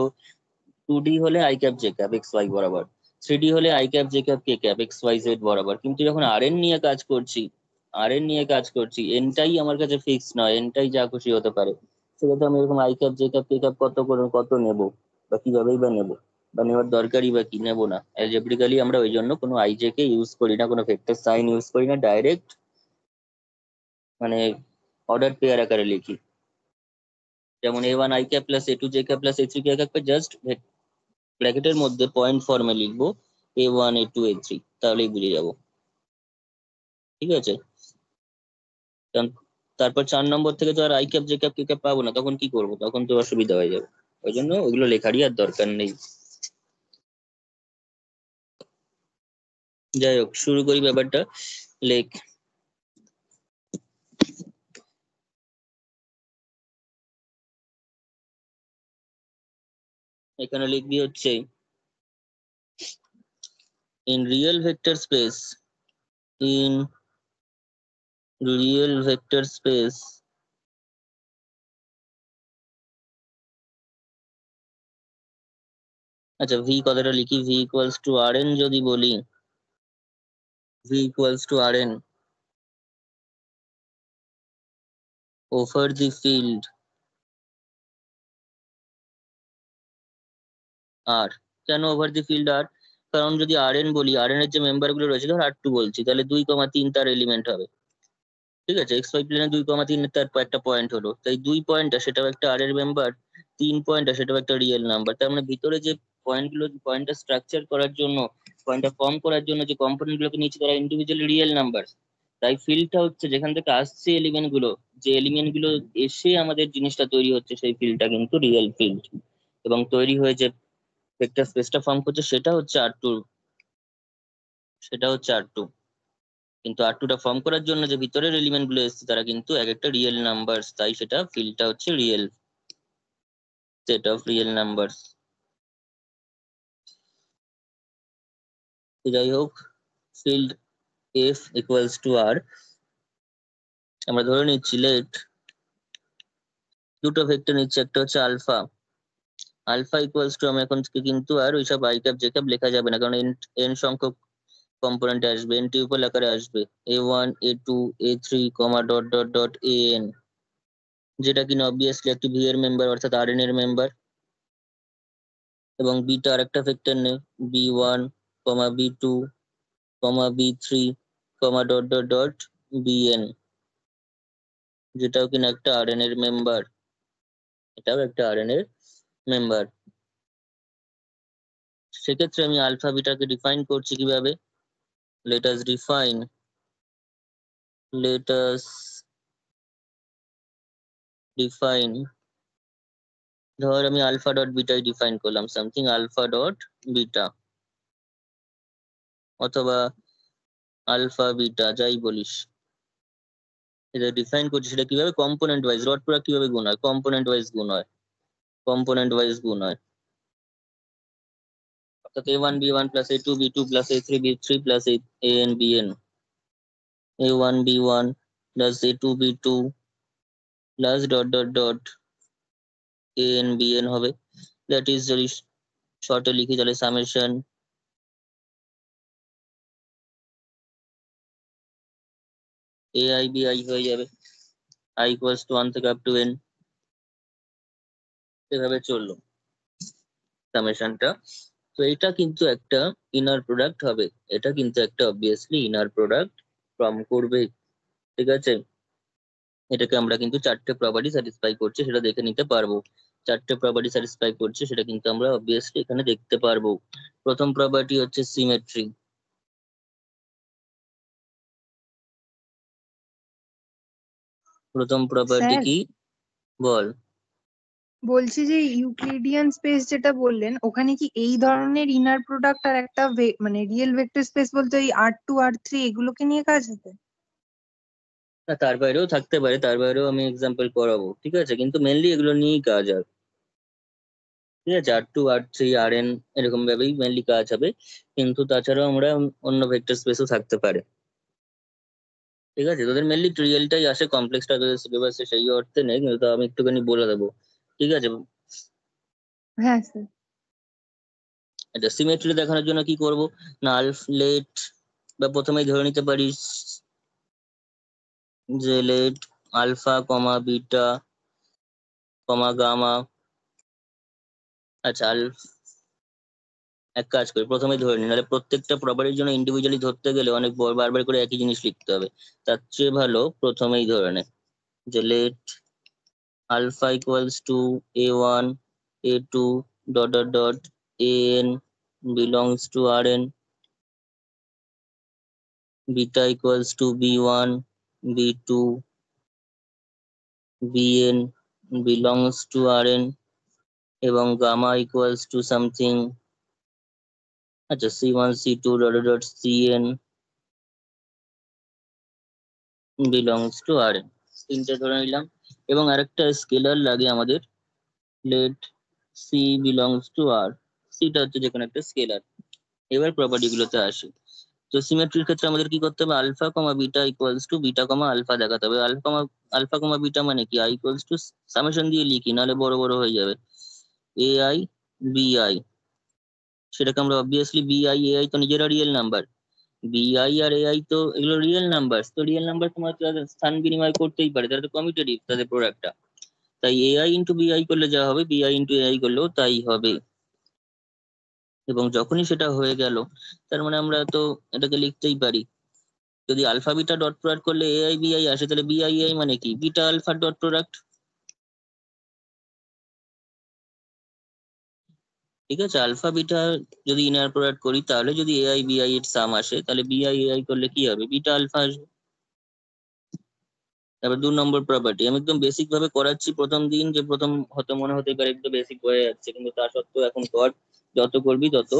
2D হলে I cap J cap X Y বরাবর, 3D হলে I cap J cap K cap X Y Z বরাবর। কিন্তু যখন আর এন নিয়ে কাজ করছি এনটাই আমার কাছে ফিক্স নয়, এনটাই যা খুশি হতে পারে। সেটা তো আমি এরকম I cap J cap K cap কত নেব, বা কিভাবেই বা নেব, বা নেওয়ার দরকারই বা কি, নেব না। অ্যালজেব্রিক্যালি আমরা ওই জন্য কোনো আইজে কে ইউজ করি না, কোনো ভেক্টর সাইন ইউজ করি না, ডাইরেক্ট মানে অর্ডার পেয়ার আকারে লিখি। যেমন A1 i cap plus A2 j cap plus A3 k cap just ব্র্যাকেটের মধ্যে পয়েন্ট ফর্মে লিখবো A1 A2 A3, তাহলেই বুঝে যাব, ঠিক আছে? কারণ তারপর 4 নম্বর থেকে তো আর I cap J cap K cap পাবো না, তখন কি করব? তখন তো অসুবিধা হয়ে যাবে। ওই জন্য ওইগুলো লেখারই আর দরকার নেই। যাই হোক, শুরু করি ব্যাপারটা। লেখ। এখানে লিখবি হচ্ছে in real vector space, in real vector space আচ্ছা ভি কথাটা লিখি, V equals to R N যদি বলি, V equals to R N over the field R. কেন ওভার দি ফিল্ড আর? কারণ যদি আর এন বলি, আর এন এর যে মেম্বার গুলো রয়েছে, ধর R2 বলছি, তাহলে 2,3 তার এলিমেন্ট হবে, ঠিক আছে? এক্স ওয়াই প্লেনে 2,3 তার একটা পয়েন্ট হলো, তাই 2 পয়েন্টটা সেটাও একটা আর এর মেম্বার, 3 পয়েন্টটা সেটাও একটা রিয়েল নাম্বার। তার মানে ভিতরে যে পয়েন্টটা স্ট্রাকচার করার জন্য, পয়েন্টটা ফর্ম করার জন্য যে কম্পোনেন্ট গুলোকে নিচ্ছে তারা ইন্ডিভিজুয়ালি রিয়েল নাম্বার। তাই ফিল্ডটা হচ্ছে যেখান থেকে আসছে এলিমেন্ট গুলো, যে এলিমেন্ট গুলো এসে আমাদের জিনিসটা তৈরি হচ্ছে, সেই ফিল্ডটা কিন্তু রিয়েল ফিল্ড। এবং তৈরি হয়ে যে ভেক্টর স্পেসটা ফর্ম করছে সেটা হচ্ছে R2। কিন্তু R2টা ফর্ম করার জন্য যে ভিতরের এলিমেন্ট গুলো এসেছে তারা কিন্তু এক একটা রিয়েল নাম্বার, তাই সেটা ফিল্ডটা হচ্ছে real set of real number. যাই হোক, ফিল্ড এফ ইকুয়ালস টু আর, আমরা ধরে নিচ্ছি লেট দুটো ভেক্টর নিচ্ছে, একটা হচ্ছে আলফা। আলফা ইকুয়ালস টু, আমি এখন থেকে কিন্তু আর ওইসব আই ক্যাপ জে ক্যাপ লেখা যাবে না, কারণ এন সংখ্যক কম্পোনেন্ট আসবে, এন টিউপল আকারে আসবে, a1 a2 a3 comma dot dot dot an, যেটা কিনা অবভিয়াসলি একটি ভি এর মেম্বার অর্থাৎ আর এন এর মেম্বার। এবং বিটা আরেকটা ভেক্টর নেই, b1 কমা b2 কমা b3 কমা ডট ডট ডট bn, যেটাও কিনা একটা আর এন এর মেম্বার, এটাও একটা আর এন এর মেম্বার। সেক্ষেত্রে আমি আলফা বিটাকে ডিফাইন করছি কিভাবে, let us define ধর আমি আলফা ডট বিটাই ডিফাইন করলাম, সামথিং আলফা ডট বিটা অথবা আলফা বিটা যাই বলিস, এটা ডিফাইন করছি। সেটা কিভাবে, কম্পোনেন্ট ওয়াইজ, ডট প্রোডাক্ট কিভাবে গুণ হয়, কম্পোনেন্ট ওয়াইজ গুণ হয়, কম্পোনেন্ট ওয়াইজ গুণ হয়। অর্থাৎ a1 b1 plus a2 b2 plus a3 b3 plus an bn, a1 b1 plus a2 b2 plus dot dot dot an bn হবে। দ্যাট ইজ যদি শর্টে লিখি তাহলে সামেশন ai bi হয়ে যাবে, i ইকুয়ালস টু 1 থেকে আপ টু n, এভাবে চললো সামেশনটা। তো এটা কিন্তু একটা ইনার প্রোডাক্ট হবে, এটা কিন্তু একটা অবভিয়াসলি ইনার প্রোডাক্ট ফর্ম করবে, ঠিক আছে। এটাকে আমরা কিন্তু চারটে প্রপার্টি স্যাটিসফাই করছে সেটা দেখে নিতে পারবো, চারটে প্রপার্টি স্যাটিসফাই করছে সেটা কিন্তু আমরা অবভিয়াসলি এখানে দেখতে পারবো। প্রথম প্রপার্টি হচ্ছে সিমেট্রি। প্রথম প্রপার্টি স্যার কি বল? বলছি যে ইউক্লিডিয়ান স্পেস যেটা বললেন ওখানে কি এই ধরনের ইনার প্রোডাক্ট আর একটা মানে রিয়েল ভেক্টর স্পেস বলতে এই R2 R3 এগুলোকে নিয়ে কাজ হবে? না, তার বাইরেও থাকতে পারে, তার বাইরেও আমি এক্সাম্পল করাবো, ঠিক আছে, কিন্তু মেনলি এগুলো নিয়েই কাজ হবে, ঠিক আছে। R2 R3 Rn এরকম ভাবেই মেনলি কাজ হবে, কিন্তু তাছাড়াও আমরা অন্য ভেক্টর স্পেসও থাকতে পারে, ঠিক আছে। তোদের মেনলি ট্রিয়েলটাই আসে, কমপ্লেক্সটা তোদের সিলেবাসে সেই অর্থে নেই, কিন্তু তাও আমি একটুখানি বলে দেবো, ঠিক আছে। হ্যাঁ স্যার। এটা সিমেট্রি দেখানোর জন্য কি করব না, লেট বা প্রথমেই ধরে নিতে পারিস যে let alpha comma beta comma gamma. আচ্ছা এক কাজ করি, প্রথমে ধরে নিই, নাহলে প্রত্যেকটা প্রপার্টির জন্য ইন্ডিভিজুয়ালি ধরতে গেলে অনেক বারবার করে একই জিনিস লিখতে হবে, তার চেয়ে ভালো প্রথমেই ধরে নে যে let alpha equals to a1 a2 dot dot dot an belongs to Rn, beta equals to b1 b2 bn belongs to Rn, এবং গামা ইকুয়ালস টু সামথিং, আচ্ছা c1 c2 dot dot dot cn belongs to Rn, তিনটে ধরে নিলাম। এবং আরেকটা scalar লাগে আমাদের, late c belongs to r, সিটা হচ্ছে যে কোনো একটা স্কেলার। এবার প্রপার্টি গুলোতে আসি। তো সিমেট্রির ক্ষেত্রে আমাদের কি করতে হবে, alpha comma beta equals to beta comma alpha দেখাতে হবে। আলফা কমা বিটা মানে কি, আই ইকুয়ালস টু সামেশন দিয়ে লিখি, নাহলে বড় বড় হয়ে যাবে, এ আই বি আই, সেটাকে আমরা obviously B I A I তো নিজেরা রিয়েল নাম্বার, বি আই আর এ আই তো এগুলো রিয়েল নাম্বার, তো রিয়েল নাম্বার তোমার তাদের স্থান বিনিময় করতেই পারে, তারা তো কমিউটেটিভ তাদের প্রোডাক্টটা, তাই A I into B I করলে যা হবে B I into A I করলেও তাই হবে। এবং যখনই সেটা হয়ে গেল, তার মানে আমরা তো এটাকে লিখতেই পারি, যদি আলফা বিটা ডট প্রোডাক্ট করলে এ আই বি আই আসে, তাহলে বি আই আই মানে কি, বিটা আলফা ডট প্রোডাক্ট, ঠিক আছে। আলফা বিটা যদি ইনার প্রোডাক্ট করি, তাহলে যদি এ আই বি আই এর সাম আসে, তাহলে বি আই এ আই করলে কি হবে, বিটা আলফা আসবে। তারপর 2 নম্বর প্রপার্টি, আমি একদম বেসিক ভাবে করাচ্ছি প্রথম দিন, যে প্রথম হতে মনে হতে পারে একটু বেসিক হয়ে যাচ্ছে, কিন্তু তা সত্ত্বেও এখন কর, যত করবি তত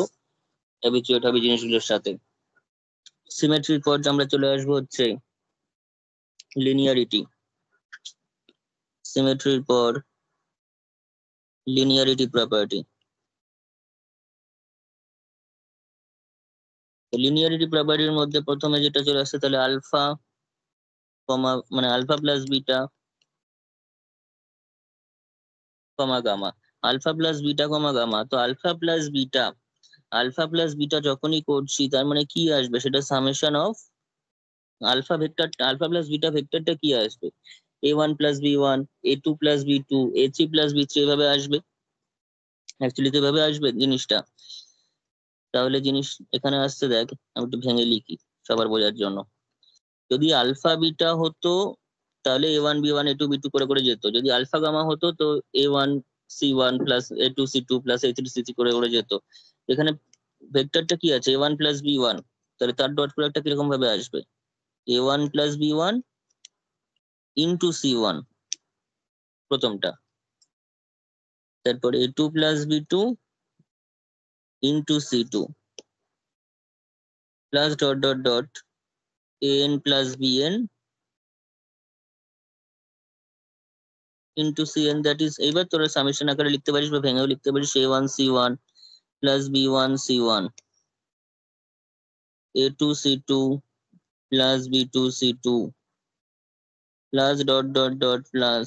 হ্যাবিচুয়েট হবি জিনিসগুলোর সাথে। সিমেট্রির পর আমরা চলে আসবো হচ্ছে লিনিয়ারিটি, সিমেট্রির পর লিনিয়ারিটি প্রপার্টি। লিনিয়ারিটি প্রপার্টির মধ্যে প্রথমে যেটা চলে আসছে, তাহলে আলফা কমা মানে alpha plus beta comma gamma, alpha plus beta comma gamma. তো আলফা প্লাস বিটা যখনই করছি তার মানে কি আসবে, সেটা summation of alpha plus beta ভেক্টরটা কি আসবে, a1 plus b1, a2 plus b2, a3 plus b3 এভাবে আসবে। অ্যাকচুয়ালি তো এভাবে আসবে জিনিসটা। তাহলে জিনিস এখানে আসছে, দেখ আমি একটু ভেঙে লিখি সবার বোঝার জন্য। যদি আলফা বিটা হতো তাহলে a1 b1 a2 b2 করে করে যেত। যদি আলফা গামা হতো তো a1 c1 plus a2 c2 plus a3 c3 করে করে যেত। এখানে ভেক্টরটা কি আছে, a1 প্লাস b1, তাহলে তার ডট প্রোডাক্টটা কিরকম ভাবে আসবে, a1 plus b1 into c1 প্রথমটা, তারপর a2 plus b2 into c2 plus dot dot dot an plus bn into cn, that is, এইবার তোরা সামেশন আকারে লিখতে পারিস বা ভেঙেও লিখতে পারিস, a1 c1 plus b1 c1, a2 c2 প্লাস b2 c2 plus dot dot dot plus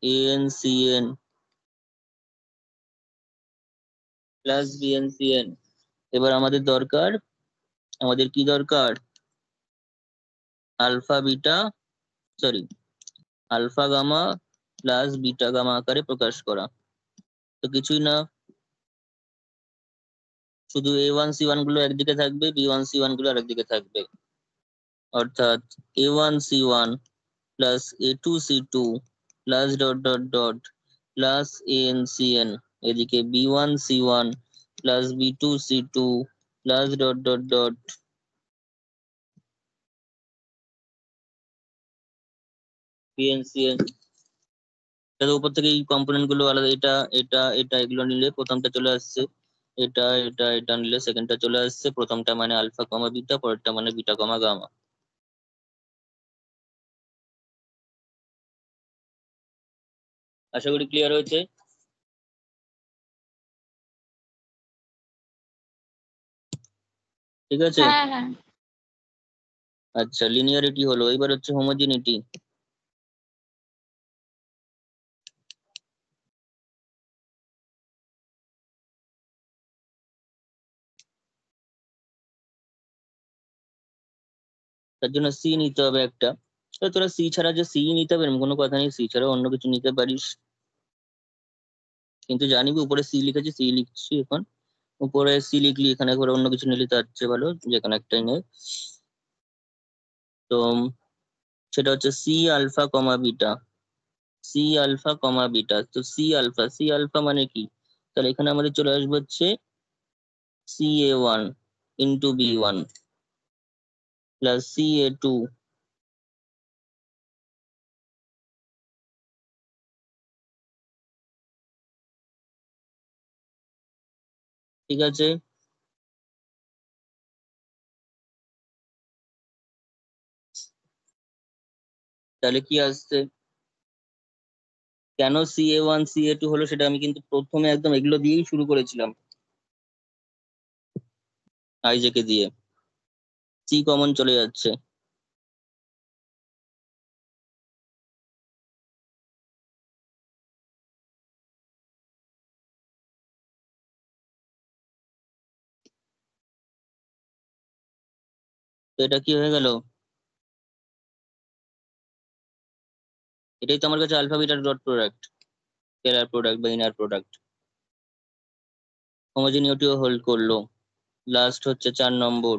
an cn plus bn cn। এবার আমাদের কি দরকার, alpha beta sorry alpha gamma plus beta gamma আকারে প্রকাশ করা। তো কিছুই না, শুধু a1 c1 গুলো একদিকে থাকবে, b1 c1 গুলো আরেকদিকে থাকবে, অর্থাৎ a1 c1 plus a2 c2 plus dot dot dot plus an cn, এদিকে b1 c1 plus b2 c2 plus dot dot dot bn cn। তাহলে উপর থেকে এই কম্পোনেন্ট গুলো আলাদা, এটা এটা এটা এগুলো নিলে প্রথমটা চলে আসছে, এটা এটা এটা নিলে সেকেন্ডটা চলে আসছে। প্রথমটা মানে আলফা কমা বিটা, পরেরটা মানে বিটা কমা গামা। আশা করি ক্লিয়ার হয়েছে। ঠিক আছে, হ্যাঁ হ্যাঁ আচ্ছা লিনিয়ারিটি হলো, এবার হচ্ছে হোমোজিনিটি। তার জন্য সি নিতে হবে একটা। তো তোরা সি ছাড়া যে সি নিতে হবে এরকম কোনো কথা নেই, সি ছাড়া অন্য কিছু নিতে পারিস, কিন্তু জানিবি উপরে সি লিখেছি, সি লিখছি এখন, উপরে সি লিখলি, এখানে একবার অন্য কিছু নিলে তার চেয়ে ভালো যে কোনো একটাই নে। তো সেটা হচ্ছে C alpha comma beta, C alpha comma beta. তো সি আলফা মানে কি, তাহলে এখানে আমাদের চলে আসবে হচ্ছে C A one into B one plus C A two ঠিক আছে। তাহলে কি আসছে, কেন C A one C A two হলো সেটা আমি কিন্তু প্রথমে একদম এগুলো দিয়েই শুরু করেছিলাম, আইজেকে দিয়ে। সি কমন চলে যাচ্ছে, তো এটা কি হয়ে গেল, এটাই তো আমার কাছে আলফা বিটার ডট প্রোডাক্ট, স্কেলার প্রোডাক্ট বা ইনার প্রোডাক্ট। হোমোজিনিটিও হোল্ড করলো। লাস্ট হচ্ছে 4 নম্বর,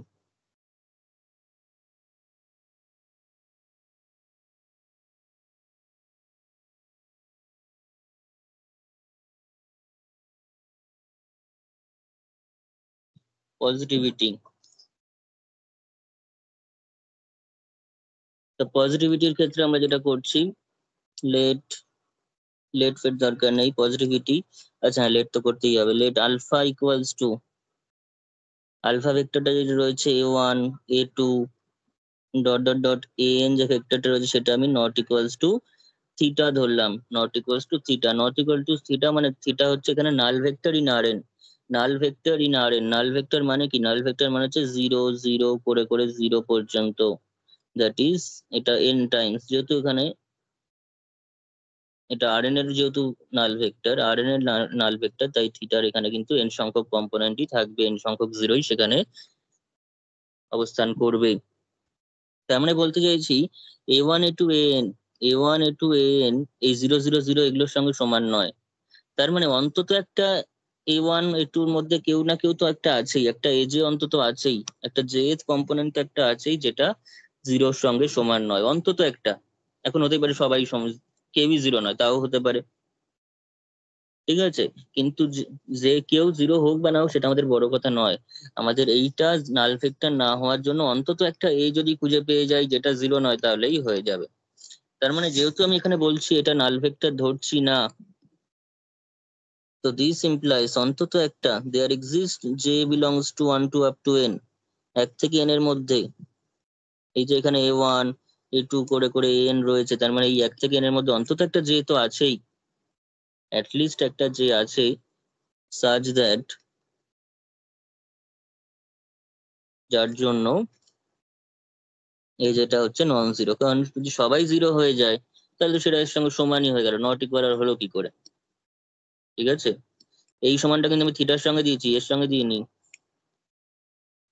পজিটিভিটি। তো পজিটিভিটির ক্ষেত্রে আমরা যেটা করছি, লেট লেট ফেট দরকার নেই, পজিটিভিটি, আচ্ছা হ্যাঁ লেট তো করতেই হবে, let alpha equals to, alpha ভেক্টরটা যেটা রয়েছে A one A two dot dot dot A N, যে ভেক্টরটা রয়েছে সেটা আমি নট ইকুয়ালস টু থিটা ধরলাম, not equals to theta, not equal to theta মানে থিটা হচ্ছে এখানে null vector in R N, null vector in R N. Null vector মানে কি, নাল ভেক্টর মানে হচ্ছে 0 0 করে করে 0 পর্যন্ত, দ্যাট ইজ এটা n টাইমস, যেহেতু এখানে এটা Rn এর যেহেতু নাল ভেক্টর, Rn এর নাল ভেক্টর, তাই থিটার এখানে কিন্তু n সংখ্যক কম্পোনেন্টই থাকবে, n সংখ্যক জিরোই সেখানে অবস্থান করবে। তার মানে বলতে চাইছি a1 a2 an a1 a2 an এই 0 0 0 এগুলোর সঙ্গে সমান নয়। তার মানে অন্তত একটা a1 a2 এর মধ্যে কেউ না কেউ তো একটা আছেই, একটা এজে অন্তত আছেই, একটা jth কম্পোনেন্ট একটা আছেই যেটা জিরোর সঙ্গে সমান নয়, অন্তত একটা। এখন হতে পারে সবাই কেউই জিরো নয়, তাও হতে পারে, ঠিক আছে। কিন্তু যে কেউ জিরো হোক বা না হোক সেটা আমাদের বড় কথা নয়। আমাদের এইটা নাল ভেক্টর না হওয়ার জন্য অন্তত একটা এ যদি খুঁজে পেয়ে যাই যেটা জিরো নয়, তাহলেই হয়ে যাবে। তার মানে যেহেতু আমি এখানে বলছি এটা নাল ভেক্টর ধরছি না, তো দিস ইমপ্লাইজ অন্তত একটা there exist J belongs to 1 to up to n, 1 থেকে n এর মধ্যে। এই যে এখানে a1 a2 করে করে n রয়েছে, তার মানে এই 1 থেকে n এর মধ্যে অন্তত একটা জে তো আছেই, অ্যাটলিস্ট একটা জে আছে, such that যার জন্য এই যেটা হচ্ছে নন জিরো। কারণ যদি সবাই জিরো হয়ে যায় তাহলে তো সেটা এর সঙ্গে সমানই হয়ে গেল, নট ইকুয়াল আর হলো কি করে, ঠিক আছে। এই সমানটা কিন্তু আমি থিটার সঙ্গে দিয়েছি, এর সঙ্গে দিইনি।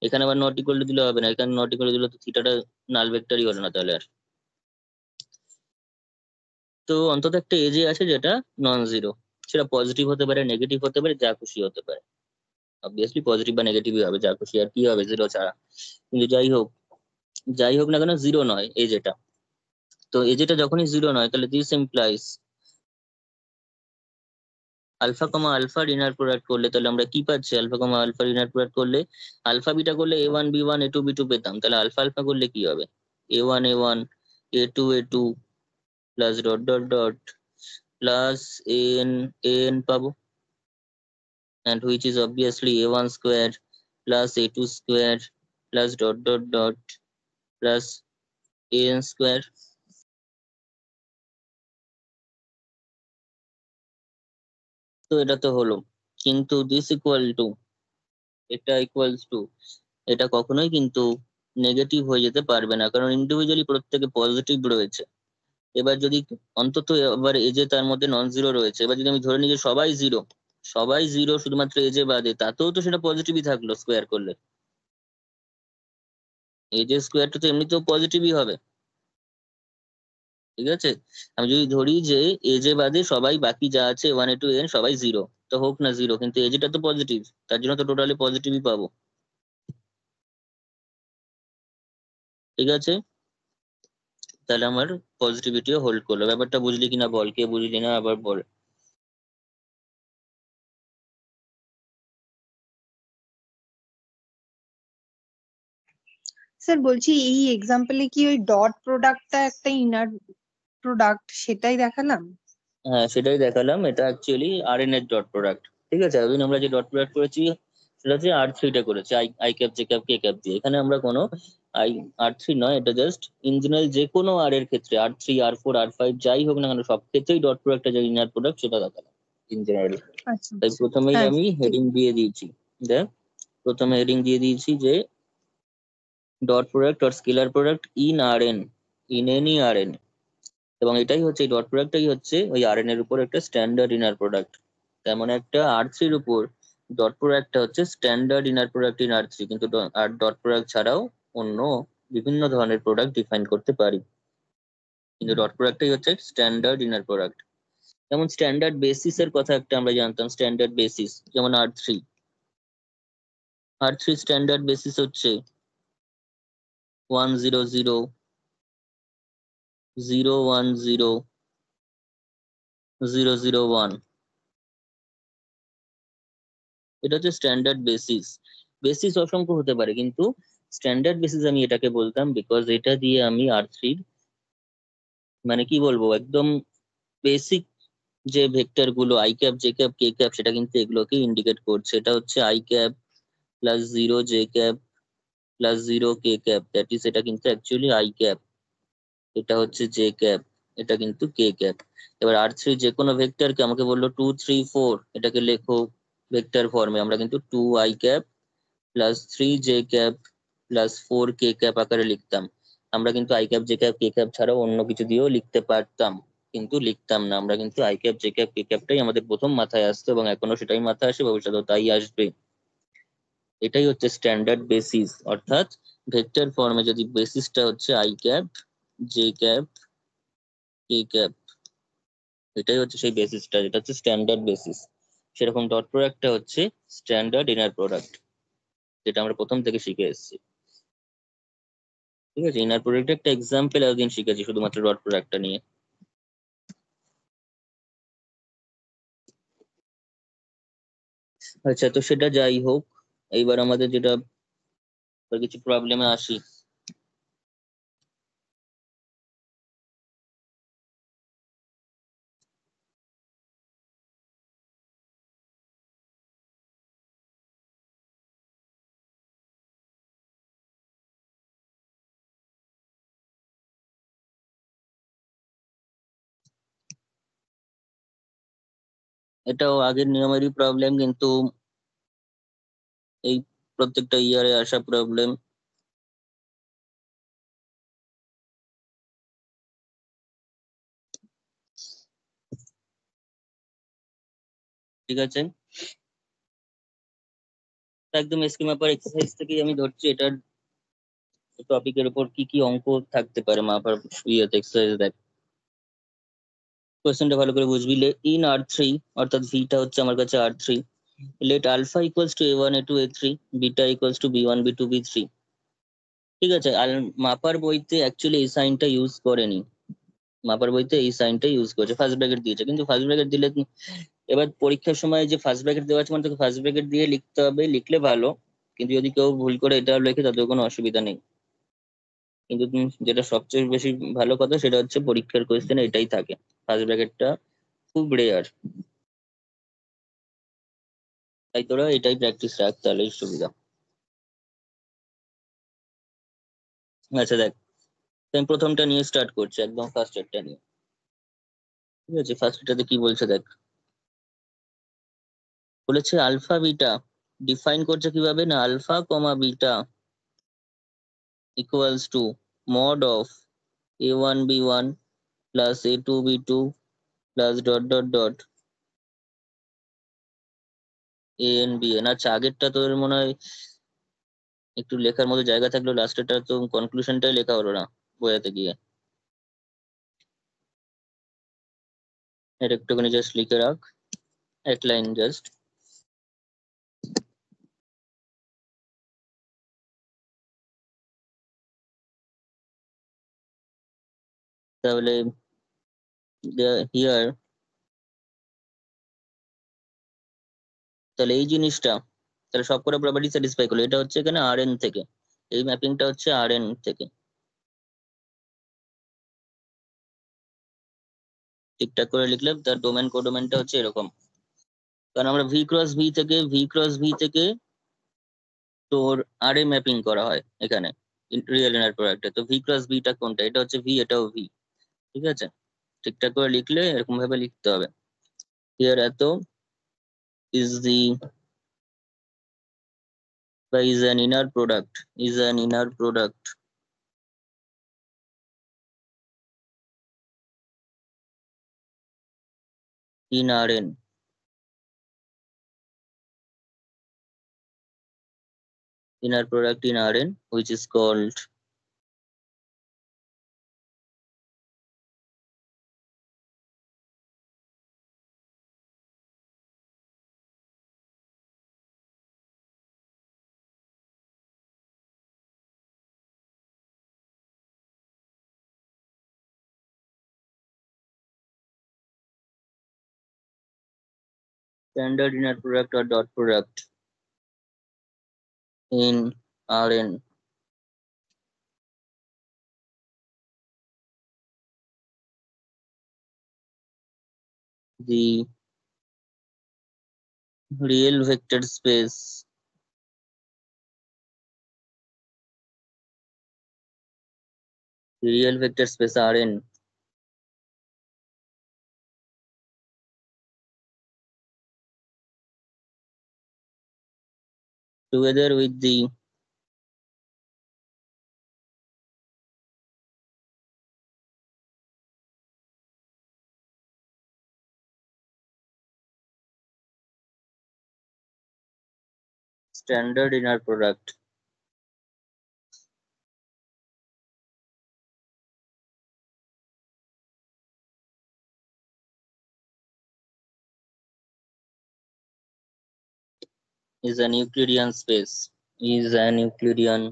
এখানে আবার নট ইকুয়াল দিলে হবে না, এখানে নট ইকুয়াল দিলে তো থিটাটা নাল ভেক্টরই হলো না তাহলে আর। তো অন্তত একটা এজে আছে যেটা নন জিরো, সেটা পজিটিভ হতে পারে, নেগেটিভ হতে পারে, যা খুশি হতে পারে। অবভিয়াসলি পজিটিভ বা নেগেটিভই হবে, যা খুশি আর কি হবে জিরো ছাড়া। কিন্তু যাই হোক না কেন জিরো নয় এই যেটা। তো এই যেটা যখনই জিরো নয় তাহলে দিস ইমপ্লাইজ আলফা কমা আলফার ইনার প্রোডাক্ট করলে তাহলে আমরা কি পাচ্ছি, আলফা কমা আলফার ইনার প্রোডাক্ট করলে আলফা বিটা করলে a1 b1 a2 b2 পেতাম, তাহলে আলফা আলফা করলে কি হবে, a1 a1 a2 a2 plus dot dot dot plus an an পাবো, and which is obviously a1 square plus a2 square plus dot dot dot plus an square। তো এটা তো হলো, কিন্তু দিস ইকুয়াল টু এটা ইকুয়ালস টু এটা কখনোই কিন্তু নেগেটিভ হয়ে যেতে পারবে না, কারণ ইন্ডিভিজুয়ালি প্রত্যেকে পজিটিভ রয়েছে। এবার যদি অন্তত এবার এজে তার মধ্যে নন জিরো রয়েছে, এবার যদি আমি ধরে নিই যে সবাই জিরো শুধুমাত্র এজে বাদে, তাতেও তো সেটা পজিটিভই থাকলো স্কোয়ার করলে, এজে স্কোয়ারটা তো এমনিতেও পজিটিভই হবে, ঠিক আছে। আমি যদি ধরি যে এজে বাদে সবাই বাকি যা আছে 1 a 2 n সবাই জিরো, তো হোক না জিরো, কিন্তু এজেটা তো পজিটিভ, তার জন্য তো টোটালি পজিটিভই পাবো, ঠিক আছে। তাহলে আমার পজিটিভিটিও হোল্ড করলো। ব্যাপারটা বুঝলি কিনা বল, কে বুঝলি না আবার বল। স্যার বলছি এই এক্সাম্পলে কি ওই ডট প্রোডাক্টটা একটা ইনার প্রোডাক্ট সেটাই দেখালাম? হ্যাঁ সেটাই দেখালাম, এটা অ্যাকচুয়ালি Rn এর ডট প্রোডাক্ট, ঠিক আছে। এতদিন আমরা যে ডট প্রোডাক্ট করেছি সেটা হচ্ছে R3 টা করেছি, I cap J cap K cap দিয়ে। এখানে আমরা কোনো আই R3 নয়, এটা জাস্ট ইন জেনারেল যে কোনো আর এর ক্ষেত্রে R3 R4 R5 যাই হোক না কেন সব ক্ষেত্রেই ডট প্রোডাক্টটা যে ইনার প্রোডাক্ট সেটা দেখালাম ইন জেনারেল। আচ্ছা তাই প্রথমেই হ্যাঁ আমি ঠিক। হেডিং দিয়ে দিয়েছি, দেখ প্রথমে হেডিং দিয়ে দিয়েছি যে dot product or scalar product in Rn, in any Rn, এবং এটাই হচ্ছে এই ডট প্রোডাক্টটাই হচ্ছে ওই Rn এর উপর একটা স্ট্যান্ডার্ড ইনার প্রোডাক্ট। তেমন একটা R3 এর উপর ডট প্রোডাক্টটা হচ্ছে standard inner product in R3, কিন্তু আর ডট প্রোডাক্ট ছাড়াও অন্য বিভিন্ন ধরনের প্রোডাক্ট ডিফাইন করতে পারি, কিন্তু ডট প্রোডাক্টটাই হচ্ছে স্ট্যান্ডার্ড ইনার প্রোডাক্ট। যেমন স্ট্যান্ডার্ড বেসিস এর কথা একটা আমরা জানতাম, স্ট্যান্ডার্ড বেসিস যেমন R3 স্ট্যান্ডার্ড বেসিস হচ্ছে 1 0 0 0 1 0 0 0 1, এটা হচ্ছে স্ট্যান্ডার্ড বেসিস। বেসিস অসংখ্য হতে পারে কিন্তু স্ট্যান্ডার্ড বেসিস আমি এটাকে বলতাম, বিকজ এটা দিয়ে আমি R3 মানে কি বলবো একদম বেসিক যে ভেক্টর গুলো I cap J cap K cap সেটা কিন্তু এগুলোকে ইন্ডিকেট করছে। এটা হচ্ছে I cap plus 0 J cap plus 0 K cap, that is এটা কিন্তু অ্যাকচুয়ালি আই ক্যাপ, এটা হচ্ছে জে ক্যাপ, এটা কিন্তু কে ক্যাপ। এবার R3 যে কোনো ভেক্টরকে আমাকে বললো 2 3 4 এটাকে লেখো ভেক্টর ফর্মে, আমরা কিন্তু 2 I cap plus 3 J cap plus 4 K cap আকারে লিখতাম। আমরা কিন্তু I cap J cap K cap ছাড়াও অন্য কিছু দিয়েও লিখতে পারতাম, কিন্তু লিখতাম না। আমরা কিন্তু আই ক্যাপ জে ক্যাপ কে ক্যাপটাই আমাদের প্রথম মাথায় আসতো এবং এখনো সেটাই মাথায় আসে, ভবিষ্যতেও তাই আসবে। এটাই হচ্ছে স্ট্যান্ডার্ড বেসিস, অর্থাৎ ভেক্টর ফর্মে যদি বেসিসটা হচ্ছে I cap J cap K cap, এটাই হচ্ছে সেই বেসিসটা, যেটা হচ্ছে স্ট্যান্ডার্ড বেসিস। সেরকম ডট প্রোডাক্টটা হচ্ছে স্ট্যান্ডার্ড ইনার প্রোডাক্ট, যেটা আমরা প্রথম থেকে শিখে এসেছি। ঠিক আছে, ইনার প্রোডাক্টের একটা এক্সাম্পল এতদিন শিখেছি শুধুমাত্র ডট প্রোডাক্টটা নিয়ে। আচ্ছা, তো সেটা যাই হোক, এইবার আমাদের যেটা কিছু প্রবলেমে আসি। এটাও আগের নিয়মেরই প্রবলেম, কিন্তু এই প্রত্যেকটা ইয়ারে আসা প্রবলেম। ঠিক আছে, একদম স্কিমা পার এক্সারসাইজ থেকেই আমি ধরছি এটার টপিকের উপর কি কি অঙ্ক থাকতে পারে মাপার ইয়েতে এক্সারসাইজ। দেখ কোয়েশ্চেনটা ভালো করে বুঝবি। ইন R3, অর্থাৎ ভিটা হচ্ছে আমার কাছে R3, let alpha equals to A1 A2 A3, beta equals to B1 B2 B3। ঠিক আছে, আর মাপার বইতে অ্যাকচুয়ালি এই সাইনটা ইউজ করেনি, মাপার বইতে এই সাইনটা ইউজ করেছে, ফার্স্ট ব্র্যাকেট দিয়েছে। কিন্তু ফার্স্ট ব্র্যাকেট দিলে এবার পরীক্ষার সময় যে ফার্স্ট ব্র্যাকেট দেওয়া আছে মানে তোকে ফার্স্ট ব্র্যাকেট দিয়ে লিখতে হবে, লিখলে ভালো। কিন্তু যদি কেউ ভুল করে এটা লেখে তাতেও কোনো অসুবিধা নেই। কিন্তু যেটা সবচেয়ে বেশি ভালো কথা সেটা হচ্ছে পরীক্ষার কোয়েশ্চেনে এটাই থাকে, ফার্স্ট ব্র্যাকেটটা খুব রেয়ার। তাই তোরা এটাই প্র্যাকটিস রাখ, তাহলেই সুবিধা। আচ্ছা দেখ, তো আমি প্রথমটা নিয়ে স্টার্ট করছি, একদম ফার্স্ট একটা নিয়ে। ঠিক আছে, ফার্স্ট এটাতে কি বলছে দেখ, বলেছে আলফা বিটা ডিফাইন করছে কিভাবে না, alpha comma beta equals to mod of A1 B1 plus A2 B2 plus dot dot dot AN BN। আচ্ছা, আগেরটা তোর মনে হয় একটু লেখার মতো জায়গা থাকলো, লাস্টেরটা তো কনক্লুশনটাই লেখা হলো না বোঝাতে গিয়ে। এটা একটুখানি জাস্ট লিখে রাখ, এক লাইন জাস্ট। তাহলে হিয়ার, তাহলে এই জিনিসটা তাহলে সবকটা প্রপার্টি স্যাটিসফাই করলো। এটা হচ্ছে এখানে RN থেকে, এই ম্যাপিংটা হচ্ছে RN থেকে। ঠিকঠাক করে লিখলে তার ডোমেন কোডোমেনটা হচ্ছে এরকম, কারণ আমরা ভি ক্রস ভি থেকে তোর আরএ ম্যাপিং করা হয় এখানে রিয়েল ইনার প্রোডাক্টে। তো V+Vটা কোনটা, এটা হচ্ছে ভি, এটাও ভি। ঠিক আছে, ঠিকঠাক করে লিখলে এরকম ভাবে লিখতে হবে। হিয়ার এত is the is an inner product, is an inner product in Rn, inner product in Rn, which is called standard inner product or dot product in Rn. The real vector space Rn together with the standard inner product is an Euclidean space, is an Euclidean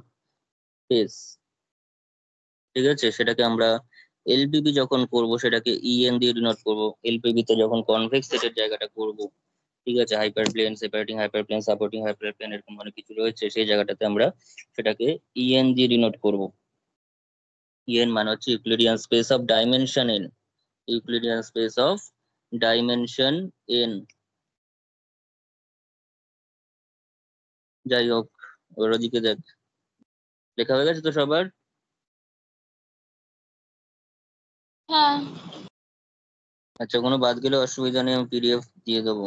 space। ঠিক আছে, সেটাকে আমরা এলপিবি যখন করব সেটাকে EN দিয়ে denote করব। এলপিবি তে যখন কনভেক্স সেটের জায়গাটা করব, ঠিক আছে, hyperplane, separating hyperplane, supporting hyperplane, এরকম অনেক কিছু রয়েছে, সেই জায়গাটাতে আমরা সেটাকে ইএন দিয়ে ডিনোট করব। ইএন মানে হচ্ছে Euclidean space of dimension N, Euclidean space of dimension N. যাই হোক, ওর ওদিকে দেখ, লেখা হয়ে গেছে তো সবার? হ্যাঁ। আচ্ছা, কোনো বাদ গেলে অসুবিধা নেই, আমি পিডিএফ দিয়ে দেবো।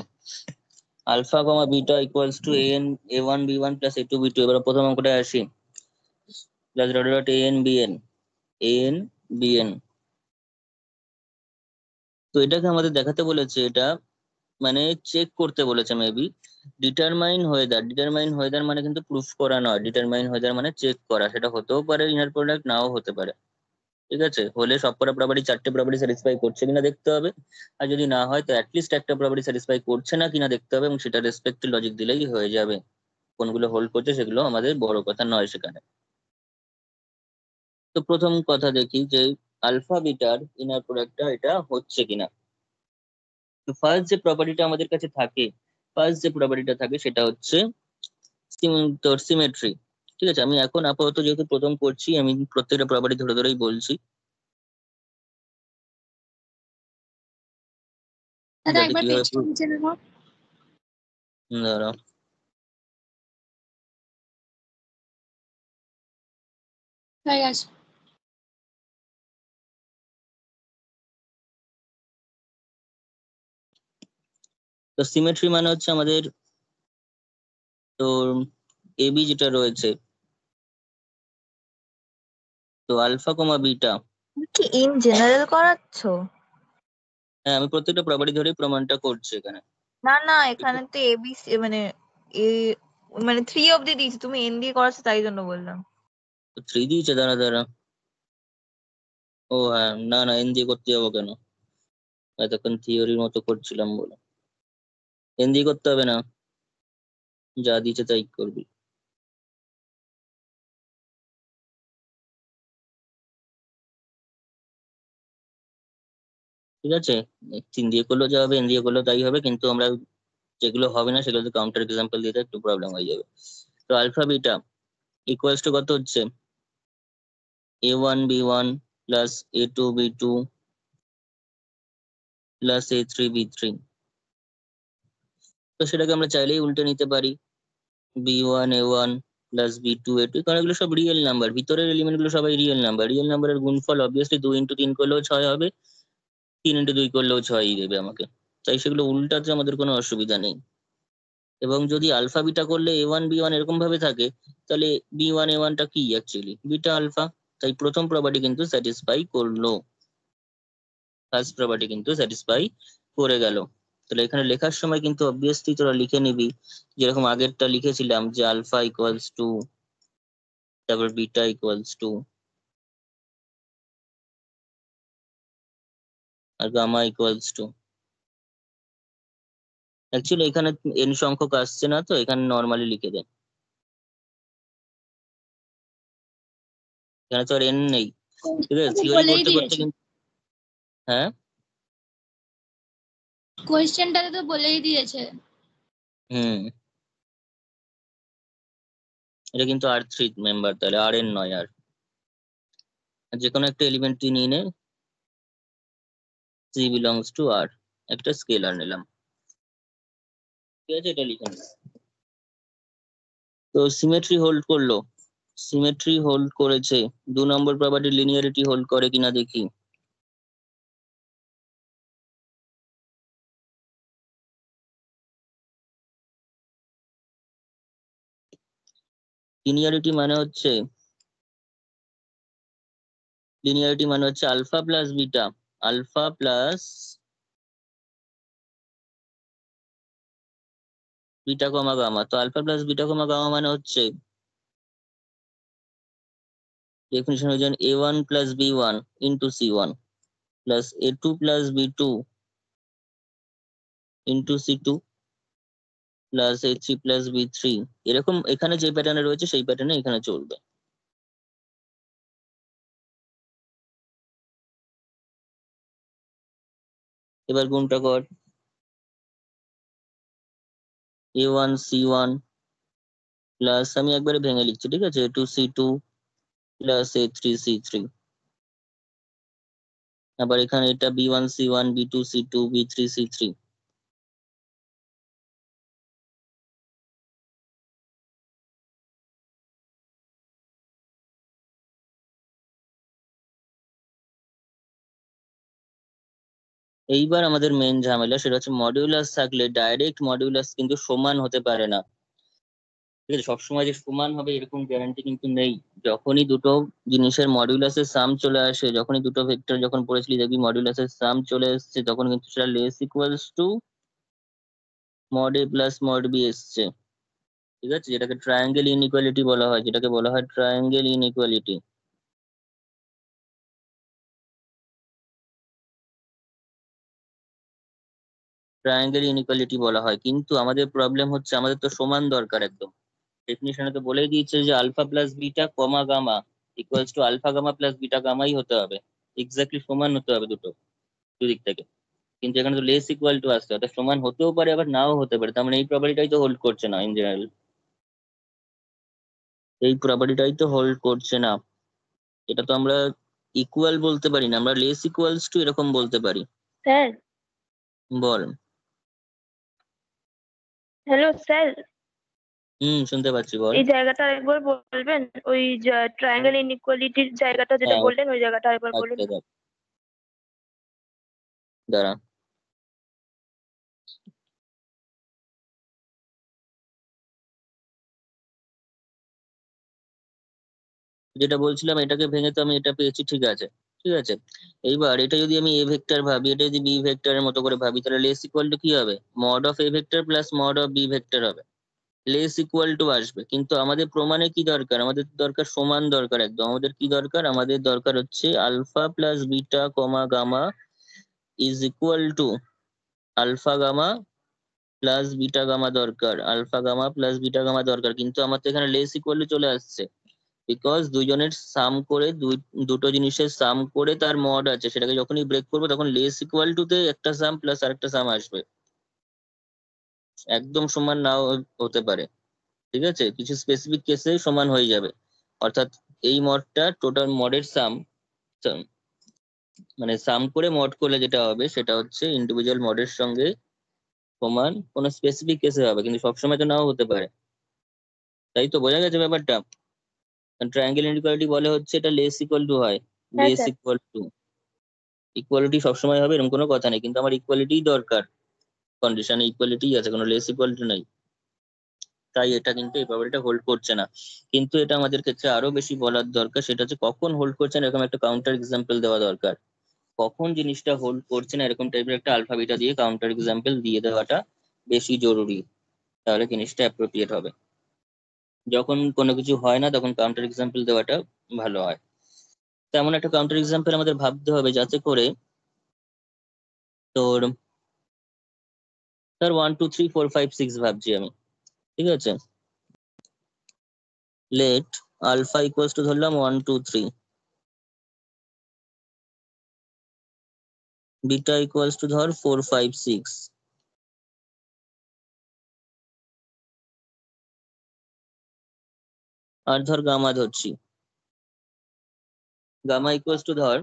Alpha comma beta equals to N A one B one plus A two B two. এবার প্রথম অঙ্কটা আসি, plus dot dot N BN, N BN. তো এটাকে আমাদের দেখাতে বলেছে, এটা মানে চেক করতে বলেছে maybe. Determine weather, determine weather মানে কিন্তু প্রুফ করা নয়, ডিটারমাইন ওয়েদার মানে চেক করা। সেটা হতেও পারে ইনার প্রোডাক্ট, নাও হতে পারে, ঠিক আছে। হলে সবকটা প্রপার্টি, চারটে প্রপার্টি স্যাটিসফাই করছে কিনা দেখতে হবে, আর যদি না হয় তো অ্যাটলিস্ট একটা প্রপার্টি স্যাটিসফাই করছে না কিনা দেখতে হবে, এবং সেটা রেসপেক্টিভ লজিক দিলেই হয়ে যাবে। কোনগুলো হোল্ড করছে সেগুলো আমাদের বড় কথা নয় সেখানে। তো প্রথম কথা দেখি যে আলফা বিটার ইনার প্রোডাক্টটা এটা হচ্ছে কিনা। তো ফার্স্ট যে প্রপার্টিটা আমাদের কাছে থাকে, ফার্স্ট যে প্রপার্টিটা থাকে সেটা হচ্ছে তোর সিমেট্রি। ঠিক আছে, আমি এখন আপাতত যেহেতু প্রথম করছি, আমি প্রত্যেকটা প্রপার্টি ধরে ধরেই বলছি। দাদা যাতে একবার কিভাবে পেজটা নিচে দেবো। দাঁড়াও। হয়ে গেছে। তো সিমেট্রি মানে হচ্ছে আমাদের তো এবি যেটা রয়েছে, তো আলফা কমা বিটা। কি ইন জেনারেল করাচ্ছো? হ্যাঁ, আমি প্রত্যেকটা প্রপার্টি ধরেই প্রমাণটা করছি এখানে। না না, এখানে তো এবিসি মানে এ মানে 3 অবধি দিয়েছি, তুমি এন দিয়ে করাচ্ছো তাই জন্য বললাম। তো 3 দিয়েছে, দাঁড়া দাঁড়া। ও হ্যাঁ, না না, এন দিয়ে করতে যাবো কেন, এতক্ষণ থিওরির মতো করছিলাম বলে। এন দিয়ে করতে হবে না, যা দিয়েছে তাই করবি। ঠিক আছে, 3 দিয়ে করলেও যা হবে, এন দিয়ে করলেও তাই হবে, কিন্তু আমরা যেগুলো হবে না সেগুলোতে কাউন্টার এক্সাম্পল দিতে একটু প্রবলেম হয়ে যাবে। তো আলফা বিটা ইকুয়ালস টু কত হচ্ছে, A one B one plus A two B two plus A three B three. তো সেটাকে আমরা চাইলেই উল্টে নিতে পারি, B one A one plus B two A two, কারণ এগুলো সব রিয়েল নাম্বার, ভিতরের এলিমেন্ট গুলো সবাই রিয়েল নাম্বার। রিয়েল নাম্বারের গুণফল অবভিয়াসলি 2 ইন্টু 3 করলেও 6 হবে, 3 ইন্টু 2 করলেও 6ই দেবে আমাকে। তাই সেগুলো উল্টাতে আমাদের কোনো অসুবিধা নেই। এবং যদি আলফা বিটা করলে এ ওয়ান বি ওয়ান এরকম ভাবে থাকে, তাহলে বি ওয়ান এ ওয়ানটা কি অ্যাকচুয়ালি বিটা আলফা। তাই প্রথম প্রপার্টি কিন্তু স্যাটিসফাই করলো, ফার্স্ট প্রপার্টি কিন্তু স্যাটিসফাই করে গেল। তাহলে এখানে লেখার সময় কিন্তু অবভিয়াসলি তোরা লিখে নিবি, যেরকম আগেরটা লিখেছিলাম যে আলফা ইকুয়ালস টু, তারপর বিটা ইকুয়ালস টু, আর গামা ইকুয়ালস টু। অ্যাকচুয়ালি এখানে এন সংখ্যক আসছে না, তো এখানে নর্মালি লিখে দেন, এখানে তো আর এন নেই। ঠিক আছে, থিওরি বলেই করতে করতে দিয়েছে, কিন্তু, হ্যাঁ কোয়েশ্চেনটাতে তো বলেই দিয়েছে। হুম, এটা কিন্তু আর থ্রি মেম্বার, তাহলে আর এন নয়। আর যে কোনো একটা এলিমেন্ট তুই নিয়ে নে, সি বিলংস টু আর, একটা স্কেলার নিলাম, ঠিক আছে, এটা লিখে নিলাম। তো সিমেট্রি হোল্ড করলো, সিমেট্রি হোল্ড করেছে। 2 নম্বর প্রপার্টি লিনিয়ারিটি হোল্ড করে কিনা দেখি। লিনিয়ারিটি মানে হচ্ছে, লিনিয়ারিটি মানে হচ্ছে alpha plus beta, alpha plus beta comma gamma, তো alpha plus beta comma gamma মানে হচ্ছে ডেফিনিশন হয়ে যান a1 plus b1 into c1 plus a2 plus b2 into c2 plus a3 plus b3। এরকম এখানে যে প্যাটার্নে রয়েছে সেই প্যাটার্নে এখানে চলবে। এবার গুণটা কর, a1 c1 প্লাস আমি একবারে ভেঙে লিখছি, ঠিক আছে, a2 c2 plus a3 c3। আবার এখানে এটা b1 c1 b2 c2 b3 c3। এইবার আমাদের মেন ঝামেলা সেটা হচ্ছে মডিউলাস থাকলে ডাইরেক্ট মডিউলাস কিন্তু সমান হতে পারে না, ঠিক আছে, সবসময় যে সমান হবে এরকম গ্যারান্টি কিন্তু নেই। যখনই দুটো জিনিসের মডিউলাসের সাম চলে আসে, যখনই দুটো ভেক্টর যখন পড়েছিলি দেখবি মডিউলাসের সাম চলে এসছে, তখন কিন্তু সেটা less equals to mod A plus mod B এসছে, ঠিক আছে, যেটাকে ট্রায়াঙ্গেল ইনইকুয়ালিটি বলা হয়, যেটাকে বলা হয় ট্রায়াঙ্গেল ইনইকুয়ালিটি। ট্রায়াঙ্গেল ইনইকুয়ালিটি বলা হয়, কিন্তু আমাদের প্রবলেম হচ্ছে আমাদের তো সমান দরকার একদম। ডেফিনিশনে তো বলেই দিয়েছে যে alpha plus beta comma gamma equals to alpha gamma plus beta গামাই হতে হবে, এক্স্যাক্টলি সমান হতে হবে দুটো দুদিক থেকে। কিন্তু এখানে তো লেস ইকুয়াল টু আসছে, অর্থাৎ সমান হতেও পারে আবার নাও হতে পারে, তার মানে এই প্রপার্টিটাই তো হোল্ড করছে না ইন জেনারেল, এই প্রপার্টিটাই তো হোল্ড করছে না। এটা তো আমরা ইকুয়াল বলতে পারি না, আমরা লেস ইকুয়ালস টু এরকম বলতে পারি। স্যার, বল। হ্যালো স্যার, শুনতে পাচ্ছি, বল। এই জায়গাটা একবার বলবেন, ওই ট্রায়াঙ্গেল ইনইকুয়ালিটির জায়গাটা যেটা হ্যাঁ, বললেন ওই জায়গাটা একবার বলুন। আচ্ছা দাঁড়া, যেটা বলছিলাম এটাকে ভেঙে তো আমি এটা পেয়েছি, ঠিক আছে, ঠিক আছে। এইবার এটা যদি আমি এ ভেক্টর ভাবি, এটা যদি বি ভেক্টরের মতো করে ভাবি, তাহলে লেস ইকুয়াল টু কি হবে, mod of A vector plus mod of B vector হবে, লেস ইকুয়াল টু আসবে। কিন্তু আমাদের প্রমাণে কি দরকার, আমাদের দরকার সমান দরকার একদম। আমাদের কি দরকার, আমাদের দরকার হচ্ছে alpha plus beta comma gamma is equal to alpha gamma plus beta gamma দরকার, alpha gamma plus beta gamma দরকার। কিন্তু আমার তো এখানে লেস ইকুয়াল টু চলে আসছে, বিকজ দুইজনের সাম করে দুটো জিনিসের সাম করে তার মড আছে, সেটাকে যখনই ব্রেক করবো তখন লেস ইকুয়াল টু তে একটা সাম প্লাস আরেকটা সাম আসবে, একদম সমান নাও হতে পারে, ঠিক আছে, কিছু স্পেসিফিক কেসে সমান হয়ে যাবে। অর্থাৎ এই মডটা টোটাল মডের সাম, মানে সাম করে মড করলে যেটা হবে সেটা হচ্ছে ইন্ডিভিজুয়াল মডের সঙ্গে সমান কোনো স্পেসিফিক কেসে হবে, কিন্তু সবসময় তো নাও হতে পারে। তাই তো, বোঝা গেছে ব্যাপারটা। ট্রায়াঙ্গেল ইনইকুয়ালিটি বলে হচ্ছে এটা লেস ইকুয়াল টু হয়, হ্যাঁ less sir. Equal to. Equality সবসময় হবে এরকম কোনো কথা নেই, কিন্তু আমার ইকুয়ালিটি দরকার, কন্ডিশনে ইকুয়ালিটি আছে, কোনো লেস ইকুয়ালিটি নেই। তাই এটা কিন্তু এই প্রপার্টিটা হোল্ড করছে না। কিন্তু এটা আমাদের ক্ষেত্রে আরো বেশি বলার দরকার, সেটা হচ্ছে কখন হোল্ড করছে না এরকম একটা কাউন্টার এক্সাম্পল দেওয়া দরকার। কখন জিনিসটা হোল্ড করছে না এরকম টাইপের একটা আলফা বিটা দিয়ে কাউন্টার এক্সাম্পল দিয়ে দেওয়াটা বেশি জরুরি, তাহলে জিনিসটা অ্যাপ্রোপ্রিয়েট হবে। যখন কোনো কিছু হয় না তখন কাউন্টার এক্সাম্পল দেওয়াটা ভালো হয়। তেমন একটা কাউন্টার এক্সাম্পল আমাদের ভাবতে হবে যাতে করে তোর ধর 1 2 3 4 5 6 ভাবছি আমি, ঠিক আছে, লেট আলফা ইকুয়ালস টু ধরলাম 1 2 3, বিটা ইকুয়ালস টু ধর 4 5 6, আর ধর গামা ধরছি, গামা ইকুয়ালস টু ধর,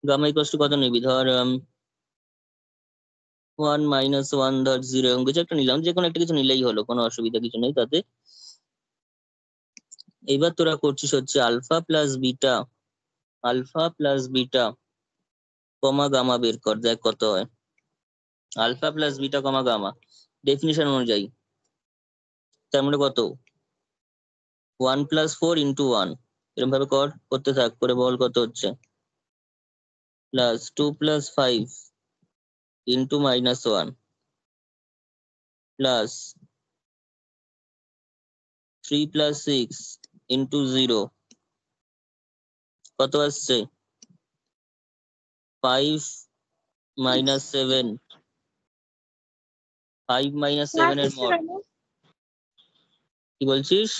গামা ইকুয়ালস টু কত নিবি, ধর 1 - 1 ধর 0, এরকম কিছু একটা নিলাম, যে কোনো একটা কিছু নিলেই হলো, কোনো অসুবিধা কিছু নেই তাতে। এবার তোরা করছিস হচ্ছে alpha plus beta, alpha plus beta comma gamma বের কর, দেখ কত হয়। Alpha plus beta comma gamma definition অনুযায়ী তার মানে কত, 1 + 4 × 1, এরকম ভাবে করতে থাক, করে বল কত হচ্ছে, প্লাস 2 + 5 × -1, প্লাস 3 প্লাস 6 ইন্টু 0 কত আসছে? 5 মাইনাস 7, 5 মাইনাস 7 এর মড। কি বলছিস?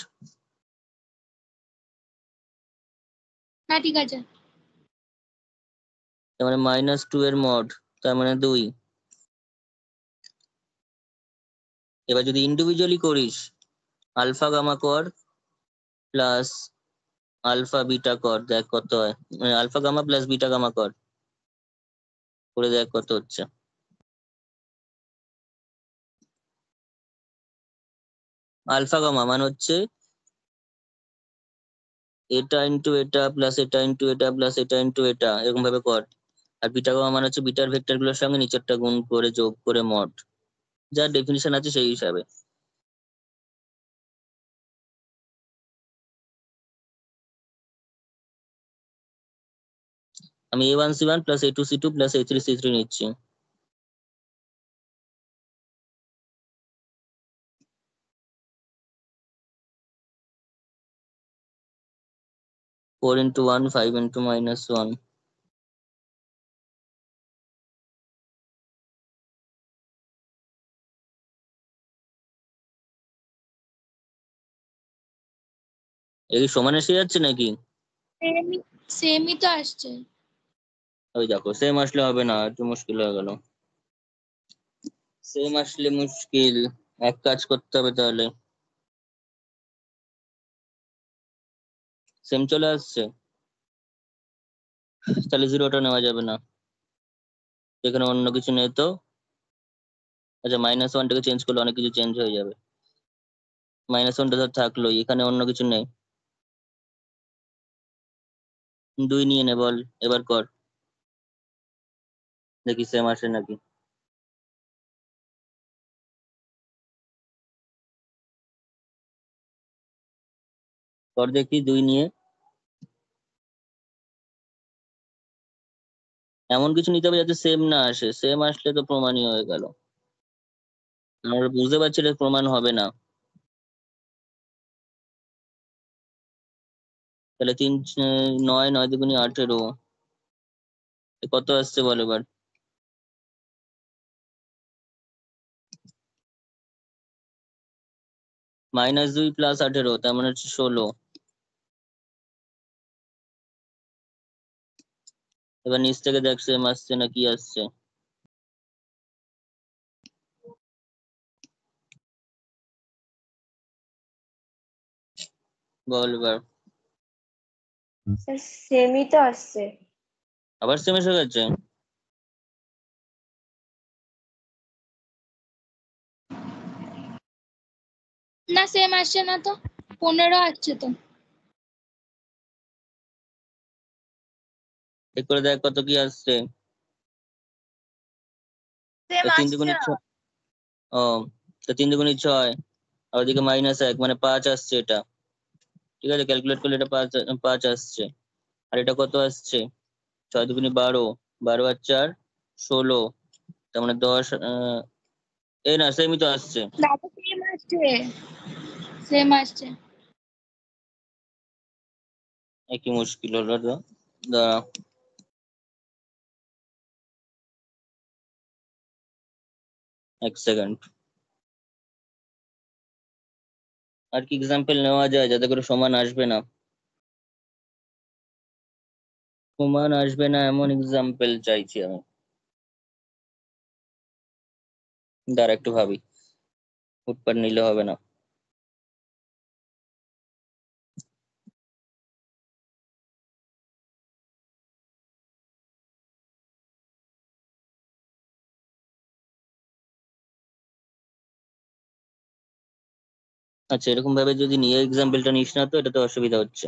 না ঠিক আছে। তার মানে -2 এর মড, তার মানে 2। এবার যদি ইন্ডিভিজুয়ালি করিস, আলফা গামা কর প্লাস আলফা বিটা কর, দেখ কত হয়। মানে alpha gamma plus beta gamma কর, করে দেখ কত হচ্ছে। আলফা গামা মানে হচ্ছে এটা ইন্টু এটা প্লাস এটা ইন্টু এটা প্লাস এটা ইন্টু এটা, এরকম ভাবে কর। আর বিটা গামা মানে হচ্ছে বিটার ভেক্টর গুলোর সঙ্গে নিচেরটা গুণ করে যোগ করে মড, যার ডেফিনিশন আছে সেই হিসাবে। আমি a1c1 plus a2c2 plus a3c3 নিচ্ছি। Four into 1, 5 into -1। এই সমান এসে যাচ্ছে নাকি? সেমই তো আসছে। ওই দেখো, সেম আসলে হবে না, একটু মুশকিল হয়ে গেল। সেম আসলে মুশকিল, এক কাজ করতে হবে তাহলে। সেম চলে আসছে, তাহলে জিরোটা নেওয়া যাবে না, এখানে অন্য কিছু নেই তো। আচ্ছা, -1টাকে চেঞ্জ করলে অনেক কিছু চেঞ্জ হয়ে যাবে। -1টা তো থাকলোই, এখানে অন্য কিছু নেই। 2 নিয়ে নে, বল এবার কর, দেখি সেম আসে নাকি। কর দেখি 2 নিয়ে। এমন কিছু নিতে হবে যাতে সেম না আসে, সেম আসলে তো প্রমাণই হয়ে গেল। আমরা বুঝতে পারছি এটা প্রমাণ হবে না। তাহলে 3 9, 9 দুগুণে 18, কত আসছে বল এবার। -2 প্লাস 18, তার মানে হচ্ছে 16। এবার নিচ থেকে দেখ সেম আসছে না কি আসছে। বল এবার। সেমই তো আসছে। আবার সেম এসে গেছে। না সেম আসছে না তো, 15 আসছে তো। ঠিক করে দেখ কত কি আসছে। সেম 3 আসছে দুগুণে না। 6, ও, তো 3 দুগুণে 6, আর ওদিকে -1 মানে 5 আসছে এটা। ঠিক আছে, ক্যালকুলেট করলে এটা 5 আসছে। আর এটা কত আসছে? 6 দুগুণে 12, 12 আর 4 16, তার মানে 10। এই না, সেমই তো আসছে। দাদা সেম আসছে, সেম আসছে। একই মুশকিল হলো তো। দাঁড়া, এক সেকেন্ড। আর কি এক্সাম্পল নেওয়া যায় যাতে করে সমান আসবে না? সমান আসবে না এমন এক্সাম্পল চাইছি আমি। দাঁড়া একটু ভাবি, ফুটপাত নিলে হবে না। আচ্ছা, এরকম ভাবে যদি নিয়ে এক্সাম্পলটা নিস না তো, এটা তো অসুবিধা হচ্ছে।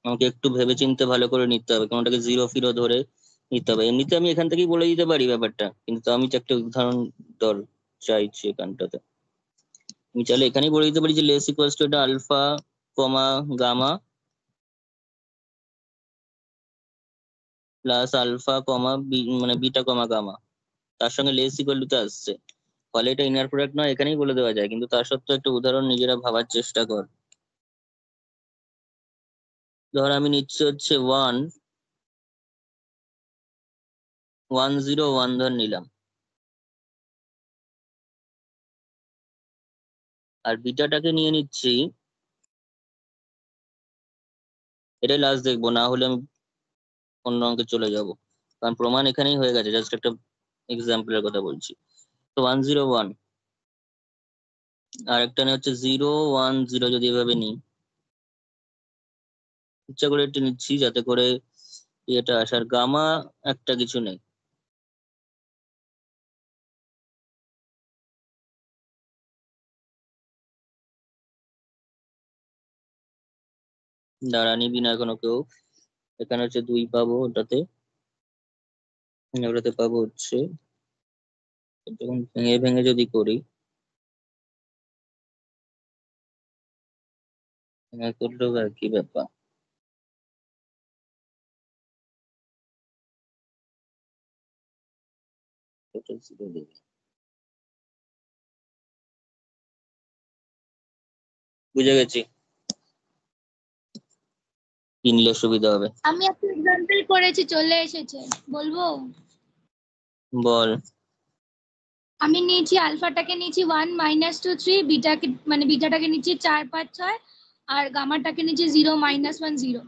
আমাকে একটু ভেবে চিন্তে ভালো করে নিতে হবে, কোনটাকে জিরো ফিরো ধরে নিতে হবে। এমনিতে আমি এখান থেকেই বলে দিতে পারি ব্যাপারটা, কিন্তু আমি তো একটা উদাহরণ দর চাইছি এখানটাতে। আমি চাইলে এখানেই বলে দিতে পারি যে লেস ইকুয়ালস টু এটা alpha comma gamma plus alpha comma মানে বিটা কমা গামা, তার সঙ্গে লেস ইকুয়াল টু তে আসছে। ফলে এটা ইনার প্রোডাক্ট নয় এখানেই বলে দেওয়া যায়, কিন্তু তার সত্ত্বেও একটা উদাহরণ নিজেরা ভাবার চেষ্টা কর। ধর আমি নিচ্ছি হচ্ছে 1 1 0 1 ধর নিলাম, আর বিটাটাকে নিয়ে নিচ্ছি, এটাই লাস্ট দেখবো, না হলে আমি অন্য অঙ্কে চলে যাব, কারণ প্রমাণ এখানেই হয়ে গেছে, জাস্ট একটা এক্সাম্পলের কথা বলছি। তো 1 0 1, আর একটা হচ্ছে 0 1 0, যদি এভাবে নিই, ইচ্ছা করে এটা নিচ্ছি যাতে করে এটা আসার, গামা একটা কিছু নেই। দাঁড়া, নিবি না এখনো কেউ। এখানে হচ্ছে 2 পাবো, ওটাতে ওটাতে পাবো হচ্ছে, যখন ভেঙে ভেঙে যদি করি, ভেঙে করলেও আর কি ব্যাপার, total 0 দেবে। বুঝে গেছি, কিনলে সুবিধা হবে। আমি একটা এক্সাম্পল করেছি, চলে এসেছে, বলবো? বল। আমি নিয়েছি আলফাটাকে নিয়েছি 1 - 2 3, বিটাকে মানে বিটাটাকে নিয়েছি 4 5 6, আর গামাটাকে নিয়েছি 0 -1 0।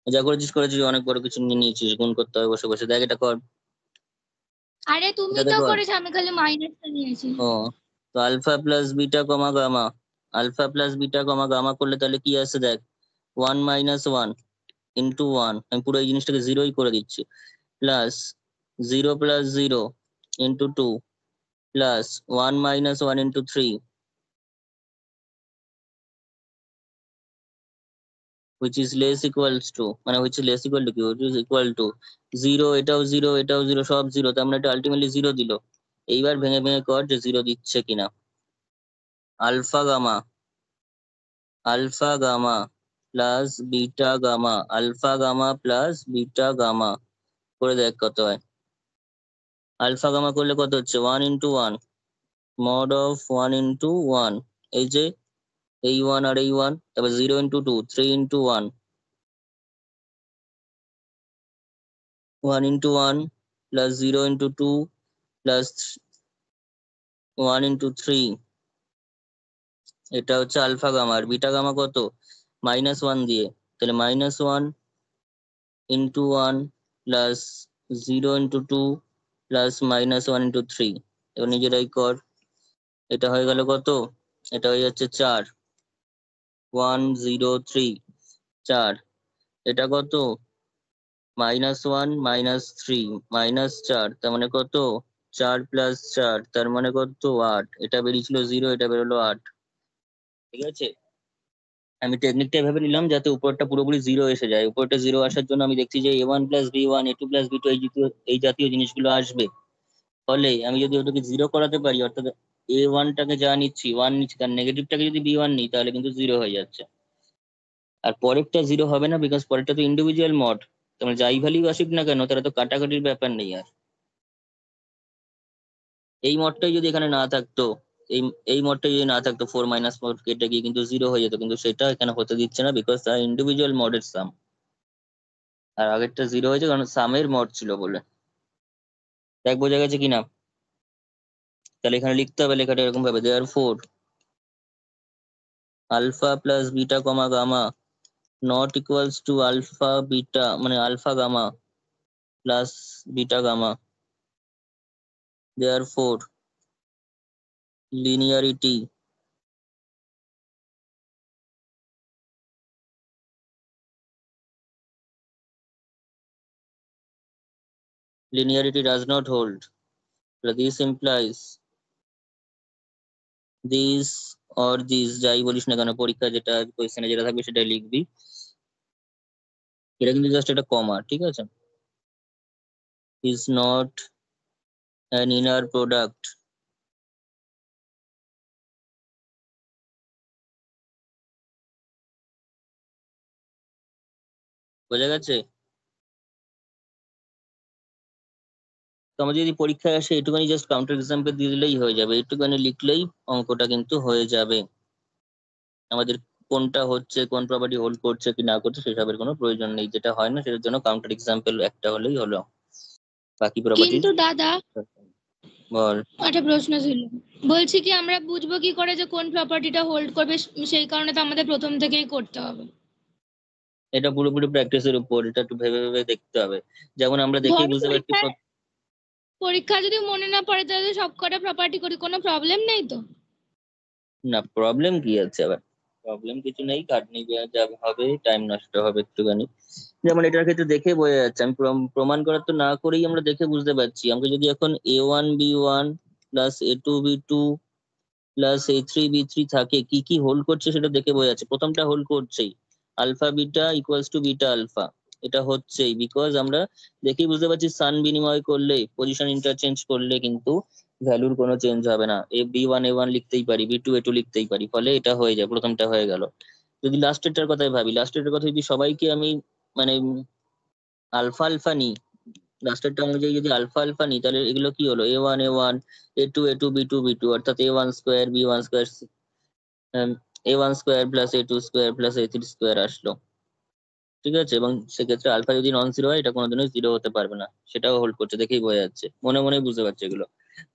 যা করেছিস করেছিস, অনেক বড় কিছু নিয়ে নিয়েছিস, গুণ করতে হবে বসে বসে, দেখ এটা কর, আরে তুমি এটাতে তো কর। করেছো, আমি খালি মাইনাসটা নিয়েছি। ও, তো alpha plus beta comma gamma, alpha plus beta comma gamma করলে তাহলে কি আসে দেখ, 1 - 1 ইন্টু 1, আমি পুরো এই জিনিসটাকে জিরোই করে দিচ্ছি, plus 0 + 0 into 2, plus 1 - 1 into 3, which is less equals to, মানে which is less equal to কি, which is equal to 0, এটাও 0 এটাও 0, সব 0, তার মানে এটা আলটিমেটলি 0 দিল। এইবার ভেঙে ভেঙে কর যে 0 দিচ্ছে কিনা। Alpha gamma, alpha gamma plus beta gamma, alpha gamma plus beta gamma করে দেখ কত হয়। আলফা গামা করলে কত হচ্ছে, 1 × 1, mod of 1 × 1, এই যে এই 1 আর এই 1, তারপর 0 × 2, 3 × 1, 1 × 1 প্লাস 0 × 2 প্লাস 1 × 3, এটা হচ্ছে আলফা গামা। আর বিটা গামা কত, -1 দিয়ে, তাহলে -1 × 1 প্লাস 0 × 2 প্লাস -1 × 3, এবার নিজেরাই কর। এটা হয়ে গেল কত, এটা হয়ে যাচ্ছে 4, 1 0 3, 4, এটা কত, -1 -3 -4, তার মানে কত, 4 + 4, তার মানে কত 8, এটা বেরিয়েছিল 0, এটা বেরোলো 8। ঠিক আছে, আমি টেকনিকটা এভাবে নিলাম যাতে উপরটা পুরোপুরি 0 এসে যায়, উপরটা 0 আসার জন্য আমি দেখছি যে a1 + b1 a2 + b2 এই জাতীয় জিনিসগুলো আসবে, ফলে আমি যদি ওটাকে 0 করাতে পারি, অর্থাৎ a1 টাকে যা নিচ্ছি 1 নিচ্ছি, তার নেগেটিভটাকে যদি b1 নিই তাহলে কিন্তু 0 হয়ে যাচ্ছে। আর পরেরটা 0 হবে না, বিকজ পরেরটা তো ইন্ডিভিজুয়াল মড, তোমার যাই ভ্যালু আসুক না কেন, তারা তো কাটাকাটির ব্যাপার নেই আর। এই মডটাই যদি এখানে না থাকতো, এই এই মডটাই যদি না থাকতো, 4 - 4 কেটে গিয়ে কিন্তু 0 হয়ে যেত, কিন্তু সেটা এখানে হতে দিচ্ছে না, বিকজ তার ইন্ডিভিজুয়াল মডের সাম, আর আগেরটা 0 হয়েছে কারণ সামের মড ছিল বলে। দেখ বোঝা গেছে কিনা, তাহলে এখানে লিখতে হবে, লেখাটা এরকম ভাবে, therefore alpha plus beta comma gamma not equals to alpha beta, মানে alpha gamma plus beta gamma, therefore linearity linearity does not hold. So this implies this or this, যাই বলিস না কেন পরীক্ষা যেটা কোয়েশ্চেনে যেটা থাকবে সেটা লিখবি, এটা কিন্তু জাস্ট একটা কমা, ঠিক আছে, is not an inner product বোঝা গেছে। তো আমাদের যদি পরীক্ষায় আসে একটুখানি জাস্ট কাউন্টার এক্সাম্পল দিয়ে দিলেই হয়ে যাবে, একটুখানি লিখলেই অঙ্কটা কিন্তু হয়ে যাবে। আমাদের কোনটা হচ্ছে, কোন প্রপার্টি হোল্ড করছে কি না করছে সেসবের কোনো প্রয়োজন নেই, যেটা হয় না সেটার জন্য কাউন্টার এক্সাম্পল একটা হলেই হলো। বাকি প্রপার্টি কিন্তু দাদা বল। একটা প্রশ্ন ছিল, বলছি কি আমরা বুঝবো কি করে যে কোন প্রপার্টিটা হোল্ড করবে? সেই কারণে তো আমাদের প্রথম থেকেই করতে হবে। এটা পুরোপুরি প্র্যাকটিসের উপর, এটা একটু ভেবে ভেবে দেখতে হবে। যেমন আমরা দেখেই ধরো বুঝতে পারছি পরীক্ষা যদি মনে না পড়ে তাহলে সব কটা প্রপার্টি করি, কোনো প্রবলেম নেই তো? না, প্রবলেম কি আছে আবার? প্রবলেম কিছু নেই, খাটনি যা হবে, টাইম নষ্ট হবে একটুখানি। যেমন এটার ক্ষেত্রে দেখে বোঝা যাচ্ছে, আমি প্রমাণ করার তো না করেই আমরা দেখে বুঝতে পারছি। আমাকে যদি এখন A1B1 plus A2B2 plus A3B3 থাকে, কি কি হোল্ড করছে সেটা দেখে বোঝা যাচ্ছে। প্রথমটা হোল্ড করছেই, alpha beta equals to beta alpha, এটা হচ্ছেই, বিকজ আমরা দেখেই বুঝতে পারছি সান বিনিময় করলে, পজিশন ইন্টারচেঞ্জ করলে কিন্তু ভ্যালুর কোনো চেঞ্জ হবে না। B1 A1 লিখতেই পারি, B2 A2 লিখতেই পারি, ফলে এটা হয়ে যায়, প্রথমটা হয়ে গেল। যদি লাস্টেরটার কথাই ভাবি, লাস্টেরটার কথা যদি সবাইকে আমি মানে আলফা আলফা নিই, লাস্টের টার্ম অনুযায়ী যদি আলফা আলফা নিই, তাহলে এগুলো কি হলো? A1 A1 A2 A2 B2 B2, অর্থাৎ A1 square B1 square A1 square plus A2 square plus A3 square আসলো, ঠিক আছে? এবং সেক্ষেত্রে আলফা যদি নন জিরো হয়, এটা কোনোদিনই জিরো হতে পারবে না, সেটাও হোল্ড করছে, দেখেই বোঝা যাচ্ছে, মনে মনে বুঝতে পারছে এগুলো।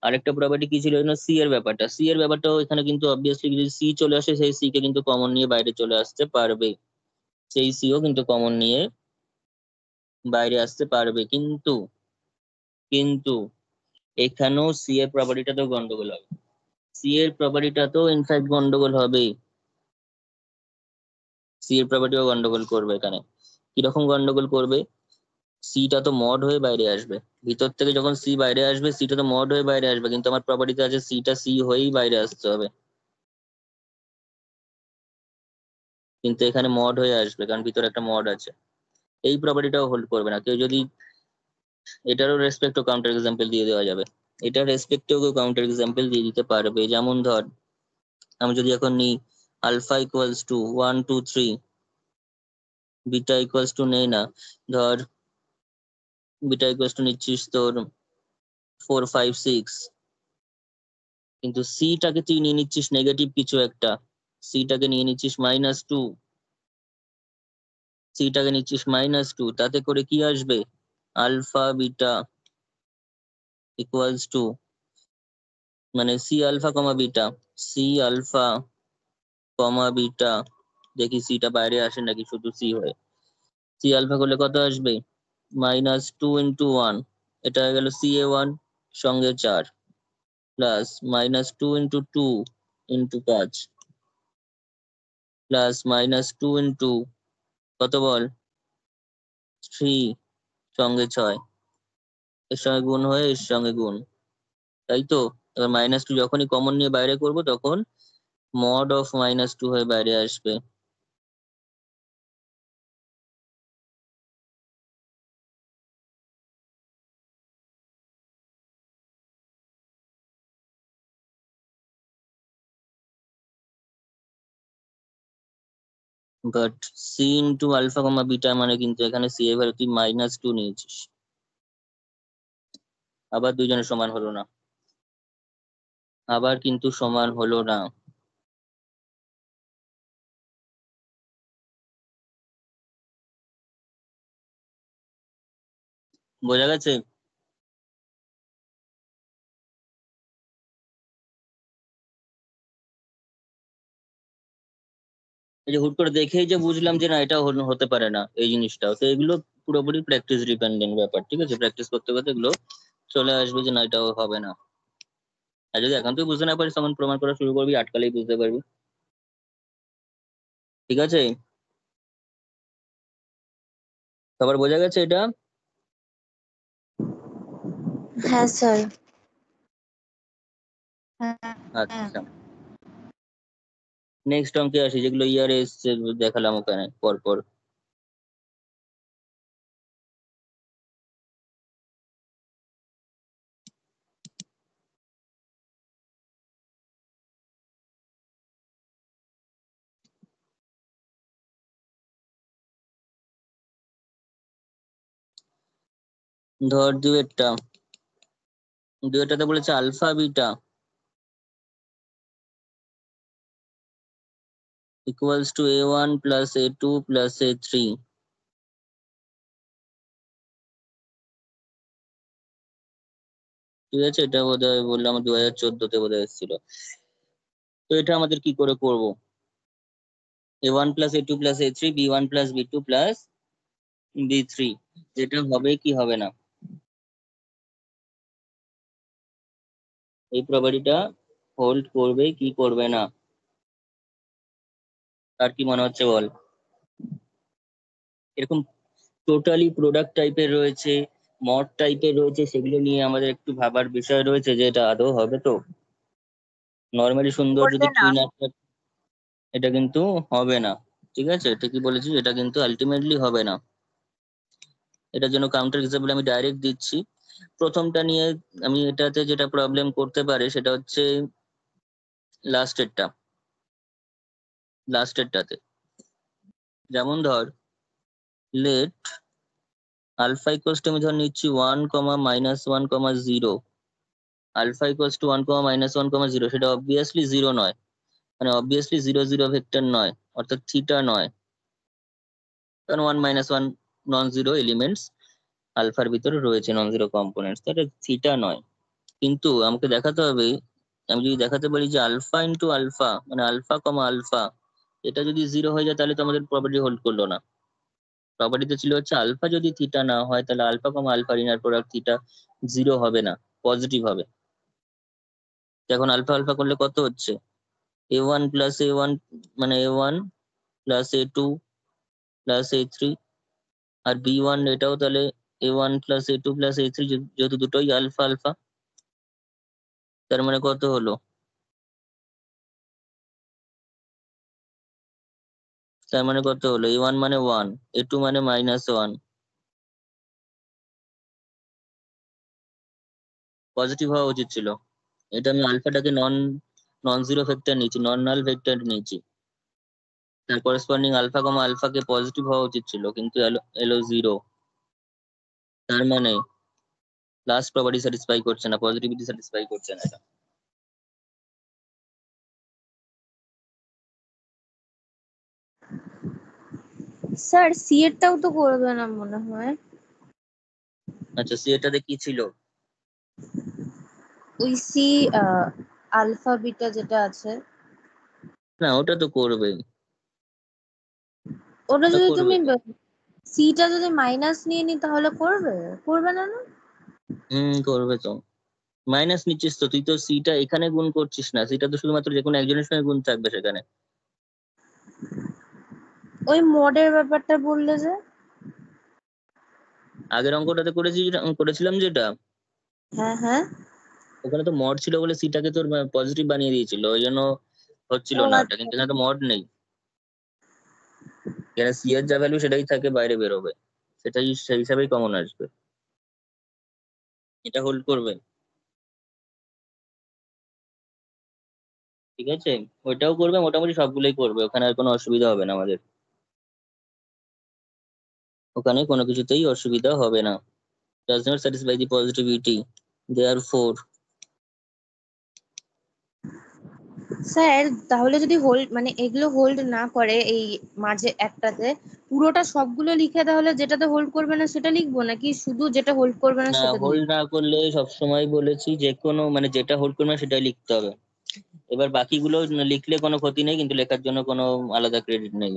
আরেকটা প্রপার্টি কি ছিল, সি এর ব্যাপারটা। সি এর ব্যাপারটাও এখানে কিন্তু অবভিয়াসলি যদি সি চলে আসে, সেই সি কে কিন্তু কমন নিয়ে বাইরে চলে আসতে পারবে, সেই সিও কিন্তু কমন নিয়ে বাইরে আসতে পারবে। কিন্তু কিন্তু এখানেও সি এর প্রপার্টিটাতেও গন্ডগোল হবে, সি এর প্রপার্টিটাতেও ইনফ্যাক্ট গন্ডগোল হবে, সি এর প্রপার্টিও গন্ডগোল করবে এখানে। কিরকম গন্ডগোল করবে? সিটা তো মড হয়ে বাইরে আসবে, ভিতর থেকে যখন সি বাইরে আসবে, সিটা তো মড হয়ে বাইরে আসবে, কিন্তু আমার প্রপার্টিতে আছে সিটা সি হয়েই বাইরে আসতে হবে, কিন্তু এখানে মড হয়ে আসবে, কারণ ভিতরে একটা মড আছে। এই প্রপার্টিটাও হোল্ড করবে না। কেউ যদি এটারও রেসপেক্টও কাউন্টার এক্সাম্পল দিয়ে দেওয়া যাবে, এটার রেসপেক্টেও কেউ কাউন্টার এক্সাম্পল দিয়ে দিতে পারবে। যেমন ধর, আমি যদি এখন নিই alpha equals to 1 2 3, beta equals to নেই না, ধর বিটা ইকুয়ালস টু নিচ্ছিস তোর 4 5 6, কিন্তু সিটাকে তুই নিয়ে নিচ্ছিস নেগেটিভ কিছু একটা, সিটাকে নিয়ে নিচ্ছিস -2, সিটাকে নিচ্ছিস -2, তাতে করে কি আসবে? আলফা বিটা ইকুয়ালস টু, মানে C alpha comma beta, C alpha comma beta, দেখি সিটা বাইরে আসে নাকি শুধু সি হয়ে। সি আলফা করলে কত আসবে? -2 × 1, এটা হয়ে গেল CA1 সঙ্গে 4, প্লাস -2 × 2 × 5, প্লাস -2 × কত বল? 3 সঙ্গে 6, এর সঙ্গে গুণ হয়ে এর সঙ্গে গুণ, তাই তো? এবার -2 যখনই কমন নিয়ে বাইরে করব, তখন মড অফ -2 হয়ে বাইরে আসবে। But C into alpha comma beta মানে কিন্তু এখানে সি এর ভ্যালু তুই -2 নিয়েছিস, আবার দুইজনের সমান হলো না, আবার কিন্তু সমান হলো না। বোঝা গেছে? এই যে হুট করে দেখেই যে বুঝলাম যে না এটা হতে পারে না এই জিনিসটাও, তো এগুলো পুরোপুরি প্র্যাকটিস ডিপেন্ডেন্ট ব্যাপার, ঠিক আছে? প্র্যাকটিস করতে করতে এগুলো চলে আসবে যে না এটাও হবে না। আর যদি এখন তুই বুঝতে না পারিস, তখন প্রমাণ করা শুরু করবি, আটকালেই বুঝতে পারবি, ঠিক আছে? সবার বোঝা গেছে এটা? হ্যাঁ স্যার। হ্যাঁ। আচ্ছা, নেক্সট অঙ্কে আসি, যেগুলো ইয়ারে এসছে দেখালাম ওখানে পরপর। ধর দুয়েরটা, দুইটাতে বলেছে alpha beta equals to a1 plus a2 plus a3। ঠিক আছে, এটা বোধহয় বললাম 2014-তে বোধহয় এসেছিল। তো এটা আমাদের কি করে করব? a1 plus a2 plus a3 b1 plus b2 plus b3, যেটা হবে কি হবে না? এই প্রপার্টিটা হোল্ড করবে কি করবে না? আর কি মনে হচ্ছে বল? এরকম টোটালি প্রোডাক্ট টাইপের রয়েছে, মড টাইপের রয়েছে, সেগুলো নিয়ে আমাদের একটু ভাবার বিষয় রয়েছে যে এটা আদৌ হবে তো। নর্মালি সুন্দর যদি করবে না। টুইন একটা, এটা কিন্তু হবে না। ঠিক আছে, ঠিকই বলেছিস, এটা কিন্তু আলটিমেটলি হবে না। এটার জন্য কাউন্টার এক্সাম্পল আমি ডাইরেক্ট দিচ্ছি। প্রথমটা নিয়ে আমি এটাতে যেটা প্রবলেম করতে পারে সেটা হচ্ছে লাস্টেরটাতে। যেমন ধর লেট আলফা ইকুয়ালস টু আমি ধর নিচ্ছি 1, -1, 0। আলফা ইকুয়ালস টু 1, -1, 0, সেটা অবভিয়াসলি 0 নয়, মানে অবভিয়াসলি 0, 0 ভেক্টর নয়, অর্থাৎ থিটা নয়, কারণ 1, -1 নন জিরো এলিমেন্টস আলফার ভিতরে রয়েছে, নন জিরো কম্পোনেন্টস, তাহলে থিটা নয়। কিন্তু আমাকে দেখাতে হবে, আমি যদি দেখাতে পারি যে আলফা ইন্টু আলফা মানে আলফা কমা আলফা, এটা যদি 0 হয়ে যায় তাহলে তো আমাদের প্রপার্টি হোল্ড করলো না। প্রপার্টিতে ছিল হচ্ছে আলফা যদি থিটা না হয় তাহলে আলফা কমা আলফার ইনার প্রোডাক্ট থিটা 0 হবে না, পজিটিভ হবে। এখন আলফা আলফা করলে কত হচ্ছে? a1 প্লাস a1 মানে a1 plus a2 plus a3, আর b1 এটাও তাহলে a1 plus a2 plus a3, যেহেতু দুটোই আলফা আলফা, তার মানে কত হলো? তার মানে কত হলো? a1 মানে 1, a2 মানে -1, পজিটিভ হওয়া উচিত ছিল। এটা আমি আলফাটাকে নন জিরো ভেক্টর নিয়েছি, নন নাল ভেক্টর নিয়েছি, তার করেসপন্ডিং আলফা কমা আলফাকে পজিটিভ হওয়া উচিত ছিল, কিন্তু এলো 0। তার মানে লাস্ট প্রপার্টি স্যাটিসফাই করছে না, পজিটিভিটি স্যাটিসফাই করছে না এটা। স্যার সি এরটাও তো করবে না মনে হয়। আচ্ছা, সি এটাতে কি ছিল? ওই সি আলফা বিটা যেটা আছে, না, ওটা তো করবে, ওটা ওটা যদি করবে তুমি তো। সিটা যদি মাইনাস নিয়ে নি তাহলে করবে, করবে না না? করবে তো। মাইনাস নিচ্ছিস তো তুই, তো সিটা এখানে গুণ করছিস না, সিটা তো শুধুমাত্র যে কোনো একজনের সঙ্গে গুণ থাকবে সেখানে। ওই মডের ব্যাপারটা বললে যে। আগের অঙ্কটাতে করেছিলাম যেটা, হ্যাঁ হ্যাঁ। ওখানে তো মড ছিল বলে সিটাকে তোর পজিটিভ বানিয়ে দিয়েছিল, ওই জন্য হচ্ছিল ও না ওটা, আচ্ছা। কিন্তু এখানে তো মড নেই, এখানে সি এর যা ভ্যালু সেটাই থাকে, বাইরে বেরোবে, সেটাই সেই হিসাবেই কমন আসবে। এটা হোল্ড করবে, ঠিক আছে, ওইটাও করবে, মোটামুটি সবগুলোই করবে, ওখানে আর কোনো অসুবিধা হবে না আমাদের, ওখানে কোনো কিছুতেই অসুবিধা হবে না। does not satisfy the positivity, therefore sir তাহলে যদি হোল্ড মানে এগুলো হোল্ড না করে এই মাঝে একটাতে, পুরোটা সবগুলো লিখে তাহলে যেটাতে হোল্ড করবে না সেটা লিখবো, নাকি শুধু যেটা হোল্ড করবে না না, সেটা হোল্ড লিখবো? না করলে সবসময় বলেছি যে কোনো মানে যেটা হোল্ড করবে না সেটাই লিখতে হবে। এবার বাকিগুলো লিখলে কোনো ক্ষতি নেই, কিন্তু লেখার জন্য কোনো আলাদা ক্রেডিট নেই।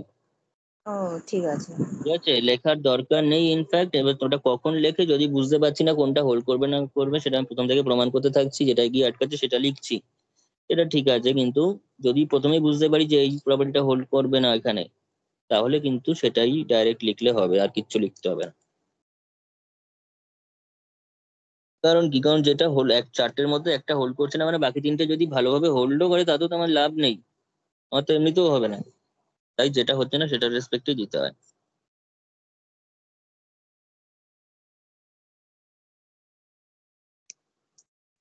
ও ঠিক আছে। ঠিক আছে, লেখার দরকার নেই ইনফ্যাক্ট। এবার তোটা কখন লেখে, যদি বুঝতে পারছি না কোনটা হোল্ড করবে না করবে, সেটা আমি প্রথম থেকে প্রমাণ করতে থাকছি, যেটা গিয়ে আটকাচ্ছে সেটা লিখছি, এটা ঠিক আছে। কিন্তু যদি প্রথমেই বুঝতে পারি যে এই প্রপার্টিটা হোল্ড করবে না এখানে, তাহলে কিন্তু সেটাই ডাইরেক্ট লিখলে হবে, আর কিচ্ছু লিখতে হবে না। কারণ কি, কারণ যেটা হোল্ড এক চারটের মধ্যে একটা হোল্ড করছে না মানে বাকি তিনটে যদি ভালোভাবে হোল্ডও করে তাতেও তো আমার লাভ নেই, আমার তো এমনিতেও হবে না। তাই যেটা হচ্ছে না সেটার রেসপেক্টই দিতে হয়।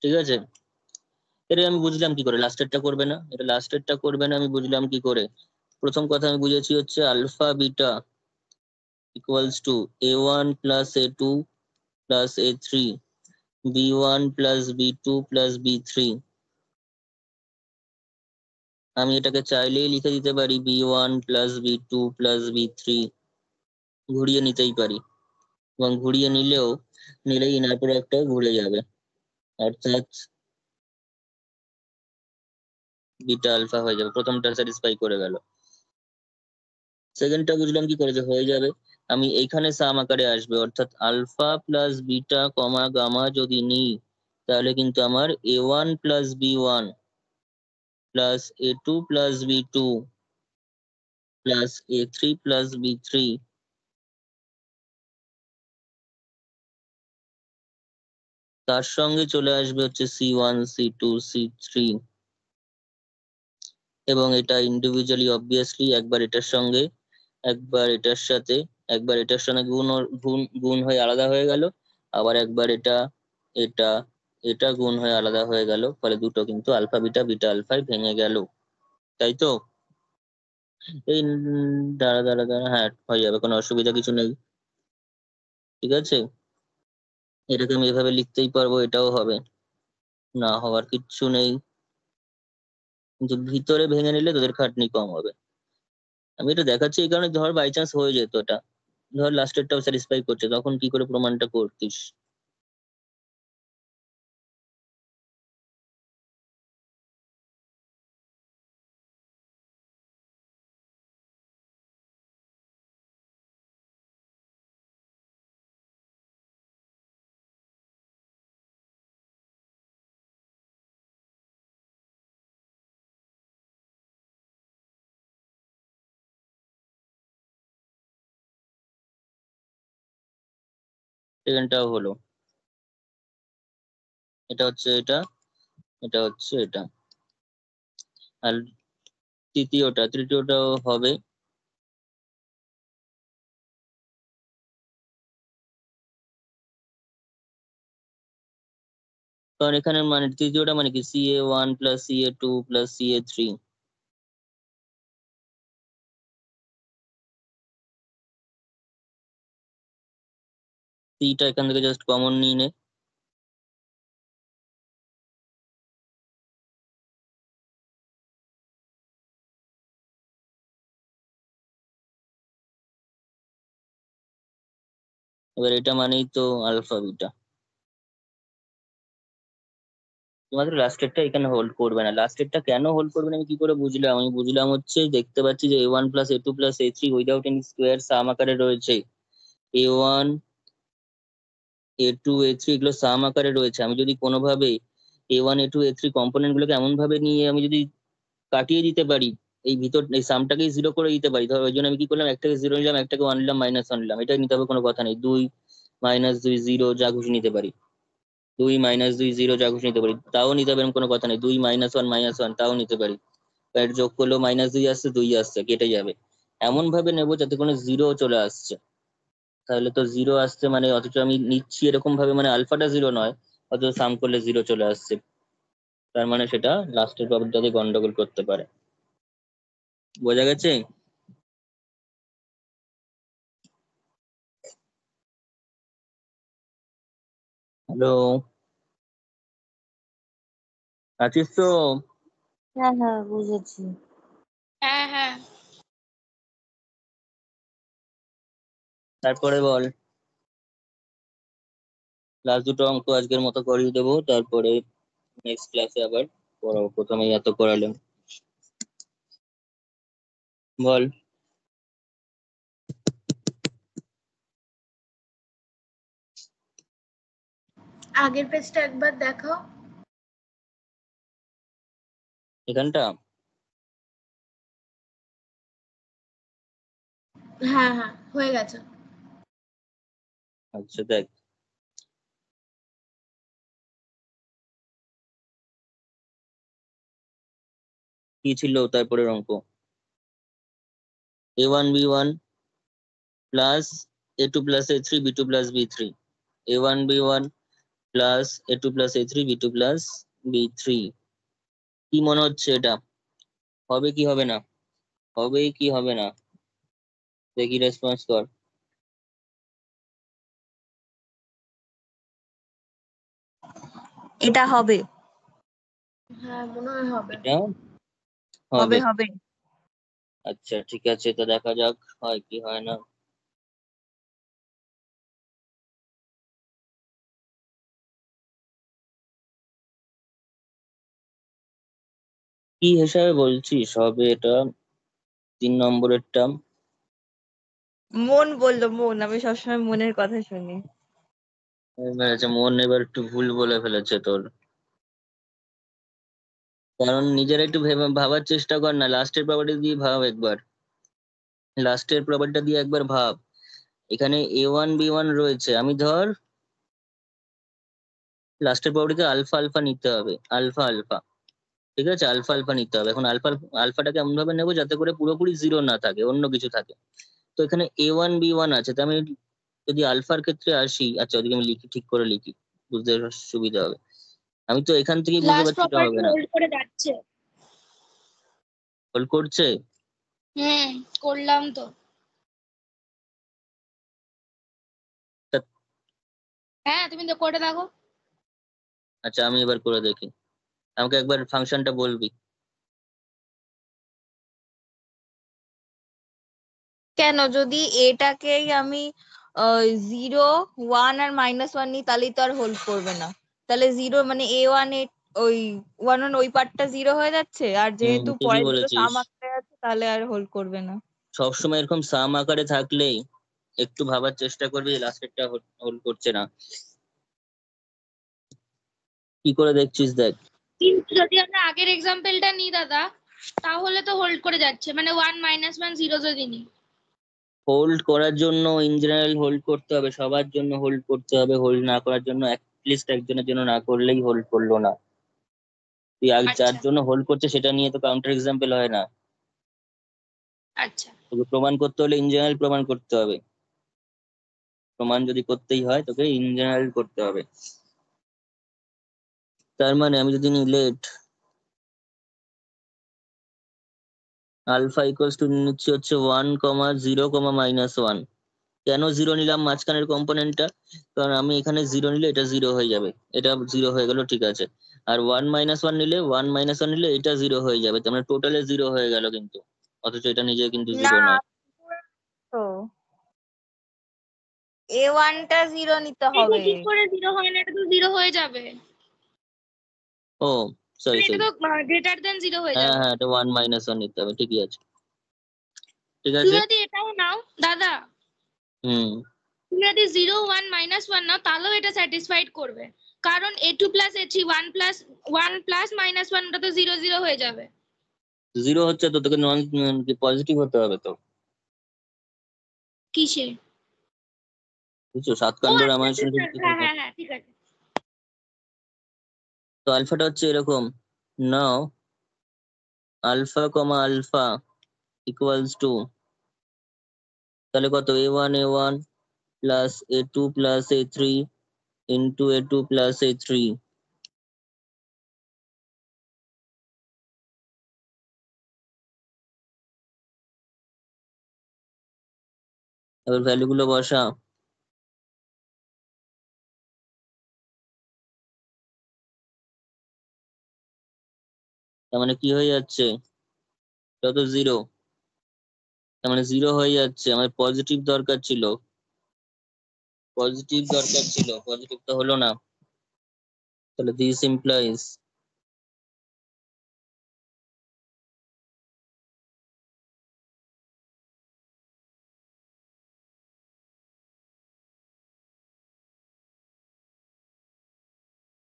ঠিক আছে, এটা আমি বুঝলাম কি করে লাস্টেরটা করবে না, এটা লাস্টেরটা করবে না আমি বুঝলাম কি করে। প্রথম কথা আমি বুঝেছি হচ্ছে alpha beta equals to a1 plus a2 plus a3 B1 plus B2 plus B3, আমি এটাকে চাইলেই লিখে দিতে পারি B1 plus B2 plus B3, ঘুরিয়ে নিতেই পারি, এবং ঘুরিয়ে নিলেই ইনার প্রোডাক্টটা ঘুরে যাবে, অর্থাৎ বিটা আলফা হয়ে যাবে। প্রথমটা স্যাটিসফাই করে গেল। সেকেন্ডটা বুঝলাম কি করে যে হয়ে যাবে, আমি এইখানে সাম আকারে আসবে, অর্থাৎ alpha plus beta comma gamma যদি নিই, তাহলে কিন্তু আমার A1 plus B1 plus A2 plus B2 plus A3 plus B3 তার সঙ্গে চলে আসবে হচ্ছে C1 C2 C3, এবং এটা ইন্ডিভিজুয়ালি অবভিয়াসলি একবার এটার সঙ্গে একবার এটার সাথে একবার এটার সঙ্গে গুণ হয়ে আলাদা হয়ে গেল, আবার একবার এটা এটা এটা গুণ হয়ে আলাদা হয়ে গেল, ফলে দুটো কিন্তু আলফা বিটা বিটা আলফায় ভেঙে গেল, তাই তো? এই দাঁড়া দাঁড়া দাঁড়া, হ্যাঁ হয়ে যাবে, কোনো অসুবিধা কিছু নেই, ঠিক আছে। এটাকে আমি এভাবে লিখতেই পারবো, এটাও হবে, না হওয়ার কিচ্ছু নেই, কিন্তু ভিতরে ভেঙে নিলে তোদের খাটনি কম হবে। আমি এটা দেখাচ্ছি এই কারণে, ধর বাই চান্স হয়ে যেত এটা, ধর লাস্টেরটাও স্যাটিসফাই করছে, তখন কি করে প্রমাণটা করতিস? সেকেন্ডটাও হলো, এটা হচ্ছে এটা, এটা হচ্ছে এটা, আর তৃতীয়টাও হবে, কারণ এখানে মানে তৃতীয়টা মানে কি CA1 plus CA2 plus CA3, সিটা এখান থেকে জাস্ট কমন নিয়ে নে, এবার এটা মানেই তো আলফা বিটা। তোমাদের লাস্টেরটা এখানে হোল্ড করবে না, লাস্টেরটা কেন হোল্ড করবে না আমি কি করে বুঝলাম? আমি বুঝলাম হচ্ছে, দেখতে পাচ্ছি যে A1 plus A2 plus A3 without any square sum আকারে রয়েছে, A1 A2 A3 এগুলো সাম আকারে রয়েছে। আমি যদি কোনোভাবে A1 A2 A3 কম্পোনেন্ট গুলোকে এমন ভাবে নিয়ে আমি যদি কাটিয়ে দিতে পারি, এই ভিতর এই সামটাকেই জিরো করে দিতে পারি, ধর ওই জন্য আমি কি করলাম, একটাকে জিরো নিলাম, একটাকে ওয়ান নিলাম, মাইনাস ওয়ান নিলাম, এটা নিতে হবে কোনো কথা নেই, 2 -2 0 যা খুশি নিতে পারি, 2 -2 0 যা খুশি নিতে পারি, তাও নিতে পারি কোনো কথা নেই, 2 -1 তাও নিতে পারি, এর যোগ করলেও -2 আসছে, 2 আসছে, কেটে যাবে, এমন ভাবে নেবো যাতে কোনো জিরো চলে আসছে, তাহলে তো জিরো আসছে মানে, অথচ আমি নিচ্ছি এরকম ভাবে মানে আলফাটা জিরো নয়, অথচ সাম করলে জিরো চলে আসছে, তার মানে সেটা লাস্টের প্রবলেমটাতে গন্ডগোল করতে পারে। বোঝা গেছে? হ্যালো, আছিস তো? হ্যাঁ হ্যাঁ বুঝেছি। হ্যাঁ হ্যাঁ। তারপরে বল, লাস্ট দুটো অঙ্ক আজকের মতো করিয়ে দেবো, তারপরে নেক্সট ক্লাসে আবার পড়াবো, প্রথমেই এত করালাম, বল। আগের পেজটা একবার দেখাও। এখানটা হ্যাঁ হ্যাঁ হয়ে গেছে। আচ্ছা দেখ, কি ছিল তারপরের অঙ্ক, A1 B1 plus A2 plus A3 B2 plus B3, A1 B1 plus A2 plus A3 B2 plus B3, কি মনে হচ্ছে এটা হবে কি হবে না? হবে কি হবে না? দেখি রেসপন্স কর। এটা হবে হ্যাঁ মনে হয় হবে। এটা হবে হবে। হবে আচ্ছা ঠিক আছে, তো দেখা যাক হয় কি হয় না। কি হিসাবে বলছিস হবে এটা? 3 নম্বরের টার্ম। মন বললো, মন, আমি সবসময় মনের কথা শুনি। আচ্ছা, মন এবার একটু ভুল বলে ফেলেছে তোর, কারণ নিজের একটু ভাবার চেষ্টা কর না। লাস্টের প্রপার্টি দিয়ে ভাব একবার, লাস্টের প্রপার্টিটা দিয়ে একবার ভাব। এখানে A1 B1 রয়েছে, আমি ধর লাস্টের প্রপার্টিতে আলফা আলফা নিতে হবে, আলফা আলফা, ঠিক আছে, আলফা আলফা নিতে হবে। এখন আলফাটাকে এমন ভাবে নেবো যাতে করে পুরোপুরি জিরো না থাকে, অন্য কিছু থাকে। তো এখানে A1 B1 আছে, তো আমি যদি আলফার ক্ষেত্রে আসি, আচ্ছা ওদিকে আমি লিখি, ঠিক করে লিখি, বুঝতে সুবিধা হবে। আমি তো এখান থেকেই বুঝতে লাস্ট পারছি এটা প্রপার্টি হবে না। হোল্ড করে যাচ্ছে। হোল্ড করছে? করলাম তো। তা- হ্যাঁ তুমি তো করে দেখো। আচ্ছা আমি এবার করে দেখি, আমাকে একবার ফাংশনটা বলবি। কেন, যদি এটাকেই আমি 0 1 আর -1 নিই তাহলেই তো আর হোল্ড করবে না। তাহলে 0 মানে A1 ওই 1 ওই পার্টটা 0 হয়ে যাচ্ছে, আর যেহেতু ঠিকই পরের দুটো বলেছিস। সাম আকারে আছে তাহলে আর হোল্ড করবে না। সবসময় এরকম সাম আকারে থাকলেই একটু ভাবার চেষ্টা করবি, লাস্টেরটা হোল্ড করছে না। কি করে দেখছিস দেখ। কিন্তু যদি আমরা আগের এক্সাম্পলটা নিই দাদা, তাহলে তো হোল্ড করে যাচ্ছে, মানে 1 -1 0 যদি নিই। হোল্ড করার জন্য ইন জেনারেল হোল্ড করতে হবে, সবার জন্য হোল্ড করতে হবে। হোল্ড না করার জন্য অ্যাটলিস্ট একজনের জন্য না করলেই হোল্ড করলো না। তুই আগে যার আচ্ছা জন্য হোল্ড করছে সেটা নিয়ে তো কাউন্টার এক্সাম্পল হয় না। আচ্ছা। তোকে প্রমাণ করতে হলে ইন জেনারেল প্রমাণ করতে হবে। প্রমাণ যদি করতেই হয় তোকে ইন জেনারেল করতে হবে। তার মানে আমি যদি নিই লেট আলফা ইকুয়ালস টু নিচ্ছি হচ্ছে 1, 0, -1। কেন 0 নিলাম মাঝখানের কম্পোনেন্টটা? কারণ আমি এখানে 0 নিলে এটা 0 হয়ে যাবে, এটা 0 হয়ে গেল, ঠিক আছে। আর 1 - 1 নিলে এটা 0 হয়ে যাবে, তার মানে টোটালে 0 হয়ে গেল কিন্তু, অথচ এটা নিজে কিন্তু না 0 নয়। তো A1 টা 0 নিতে এটা হবে। কি করে 0 হয় না? এটা তো 0 হয়ে যাবে, ও সরি মানে এটা সরি, তো গ্রেটার দেন 0 হয়ে হ্যাঁ যাবে। হ্যাঁ, এটা 1 - 1 নিতে হবে, ঠিকই আছে, ঠিক তুমি আছে। যদি এটাও নাও দাদা, হুম। তুমি যদি 0 1 -1 নাও তাহলেও এটা স্যাটিসফাইড করবে, কারণ A2 + A3 1 + 1 + -1 ওটা তো 0 0 হয়ে যাবে। 0 হচ্ছে তো তোকে নন পজিটিভ হতে হবে তো, কিসে? বুঝছো, 7 ও কাণ্ড আচ্ছা রামায়ণ আচ্ছা শুনে আচ্ছা, কি হ্যাঁ হবে? হ্যাঁ হ্যাঁ ঠিক আছে। তো আলফাটা হচ্ছে এরকম, now alpha comma alpha equals to, তাহলে কত, A1 plus A2 plus A3 into A2 plus A3। এবার ভ্যালু গুলো বসা, তার মানে কি হয়ে যাচ্ছে, এটা তো 0, তার মানে 0 হয়ে যাচ্ছে। আমার পজিটিভ দরকার ছিল, পজিটিভ তো হলো না। তাহলে this implies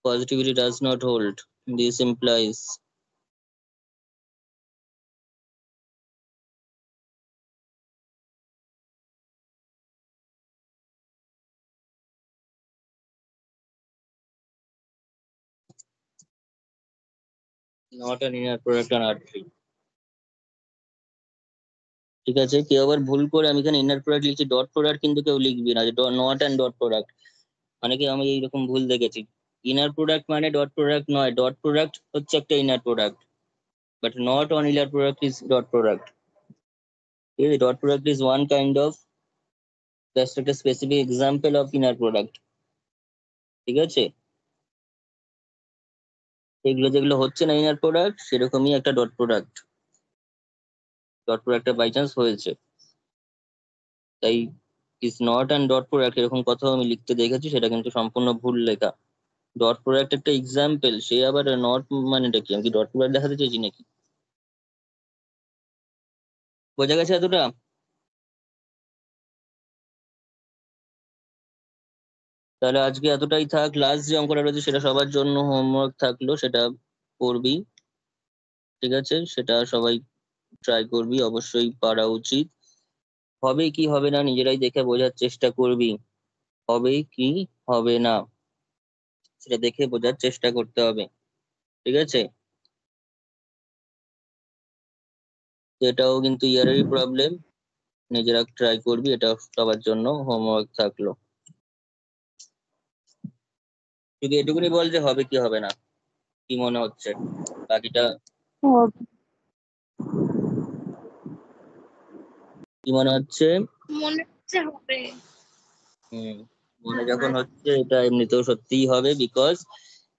positivity does not hold. This implies not an inner product on R3। ঠিক আছে, কেউ আবার ভুল করে আমি এখানে ইনার প্রোডাক্ট লিখছি, ডট প্রোডাক্ট কিন্তু কেউ লিখবি না, যে নট অ্যান্ড ডট প্রোডাক্ট। অনেকে আমি এইরকম ভুল দেখেছি, ইনার প্রোডাক্ট মানে ডট প্রোডাক্ট নয়, ডট প্রোডাক্ট হচ্ছে একটা inner product, but not on inner product is dot product. ঠিক আছে, dot product is one kind of, just একটা specific example of inner product, ঠিক আছে। এগুলো যেগুলো হচ্ছে না ইনার প্রোডাক্ট সেরকমই একটা ডট প্রোডাক্টটা বাই চান্স হয়েছে, তাই is not and dot product এরকম কথা আমি লিখতে দেখেছি, সেটা কিন্তু সম্পূর্ণ ভুল লেখা। ডট প্রোডাক্ট একটা এক্সাম্পল, সে আবার নট মানেটা কি? আমি কি ডট প্রোডাক্ট দেখাতে চাইছি নাকি? বোঝা গেছে এতটা? তাহলে আজকে এতটাই থাক। লাস্ট যে অঙ্কটা রয়েছে সেটা সবার জন্য হোমওয়ার্ক থাকলো, সেটা করবি, ঠিক আছে? সেটা সবাই ট্রাই করবি, অবশ্যই পারা উচিত। হবে কি হবে না নিজেরাই দেখে বোঝার চেষ্টা করবি, হবে কি হবে না সেটা দেখে বোঝার চেষ্টা করতে হবে, ঠিক আছে? তো এটাও কিন্তু ইয়ারেরই প্রবলেম, নিজেরা ট্রাই করবি, এটা সবার জন্য হোমওয়ার্ক থাকলো। শুধু এটুকুনি বল যে হবে কি হবে না, কি মনে হচ্ছে? বাকিটা কি মনে হচ্ছে? মনে হচ্ছে হবে। হম, মনে যখন হচ্ছে এটা এমনিতেও সত্যিই হবে, বিকজ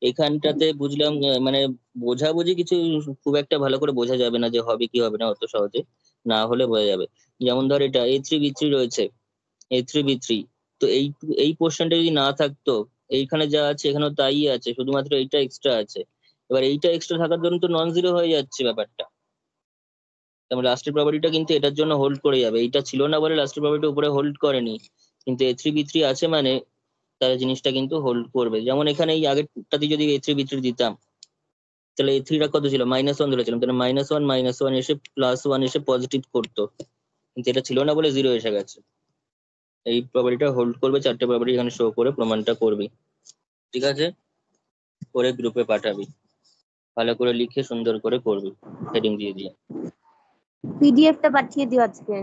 এখানটাতে বুঝলাম মানে বোঝাবুঝি কিছু খুব একটা ভালো করে বোঝা যাবে না যে হবে কি হবে না অত সহজে, না হলে বোঝা যাবে। যেমন ধর এটা A3B3 রয়েছে, A3B3, তো এই পোর্শনটা যদি না থাকতো, এইখানে যা আছে এখানেও তাই আছে, শুধুমাত্র এইটা এক্সট্রা আছে। এবার এইটা এক্সট্রা থাকার জন্য তো নন জিরো হয়ে যাচ্ছে ব্যাপারটা, তারপরে লাস্টের প্রপার্টিটা কিন্তু এটার জন্য হোল্ড করে যাবে। এইটা ছিল না বলে লাস্টের প্রপার্টি উপরে হোল্ড করেনি, কিন্তু A3B3 আছে মানে তাহলে জিনিসটা কিন্তু হোল্ড করবে। যেমন এখানে এই আগেরটাতে যদি A3B3 দিতাম, তাহলে A3টা কত ছিল? -1 ধরেছিলাম, তাহলে -1 এসে +1 এসে পজিটিভ করতো, কিন্তু এটা ছিল না বলে 0 এসে গেছে। এই প্রপার্টিটা হোল্ড করবে, চারটে প্রপার্টি এখানে শো করে প্রমাণটা করবি, ঠিক আছে? করে গ্রুপে পাঠাবি, ভালো করে লিখে সুন্দর করে করবি, হেডিং দিয়ে দিয়ে। পিডিএফটা পাঠিয়ে দিও আজকে।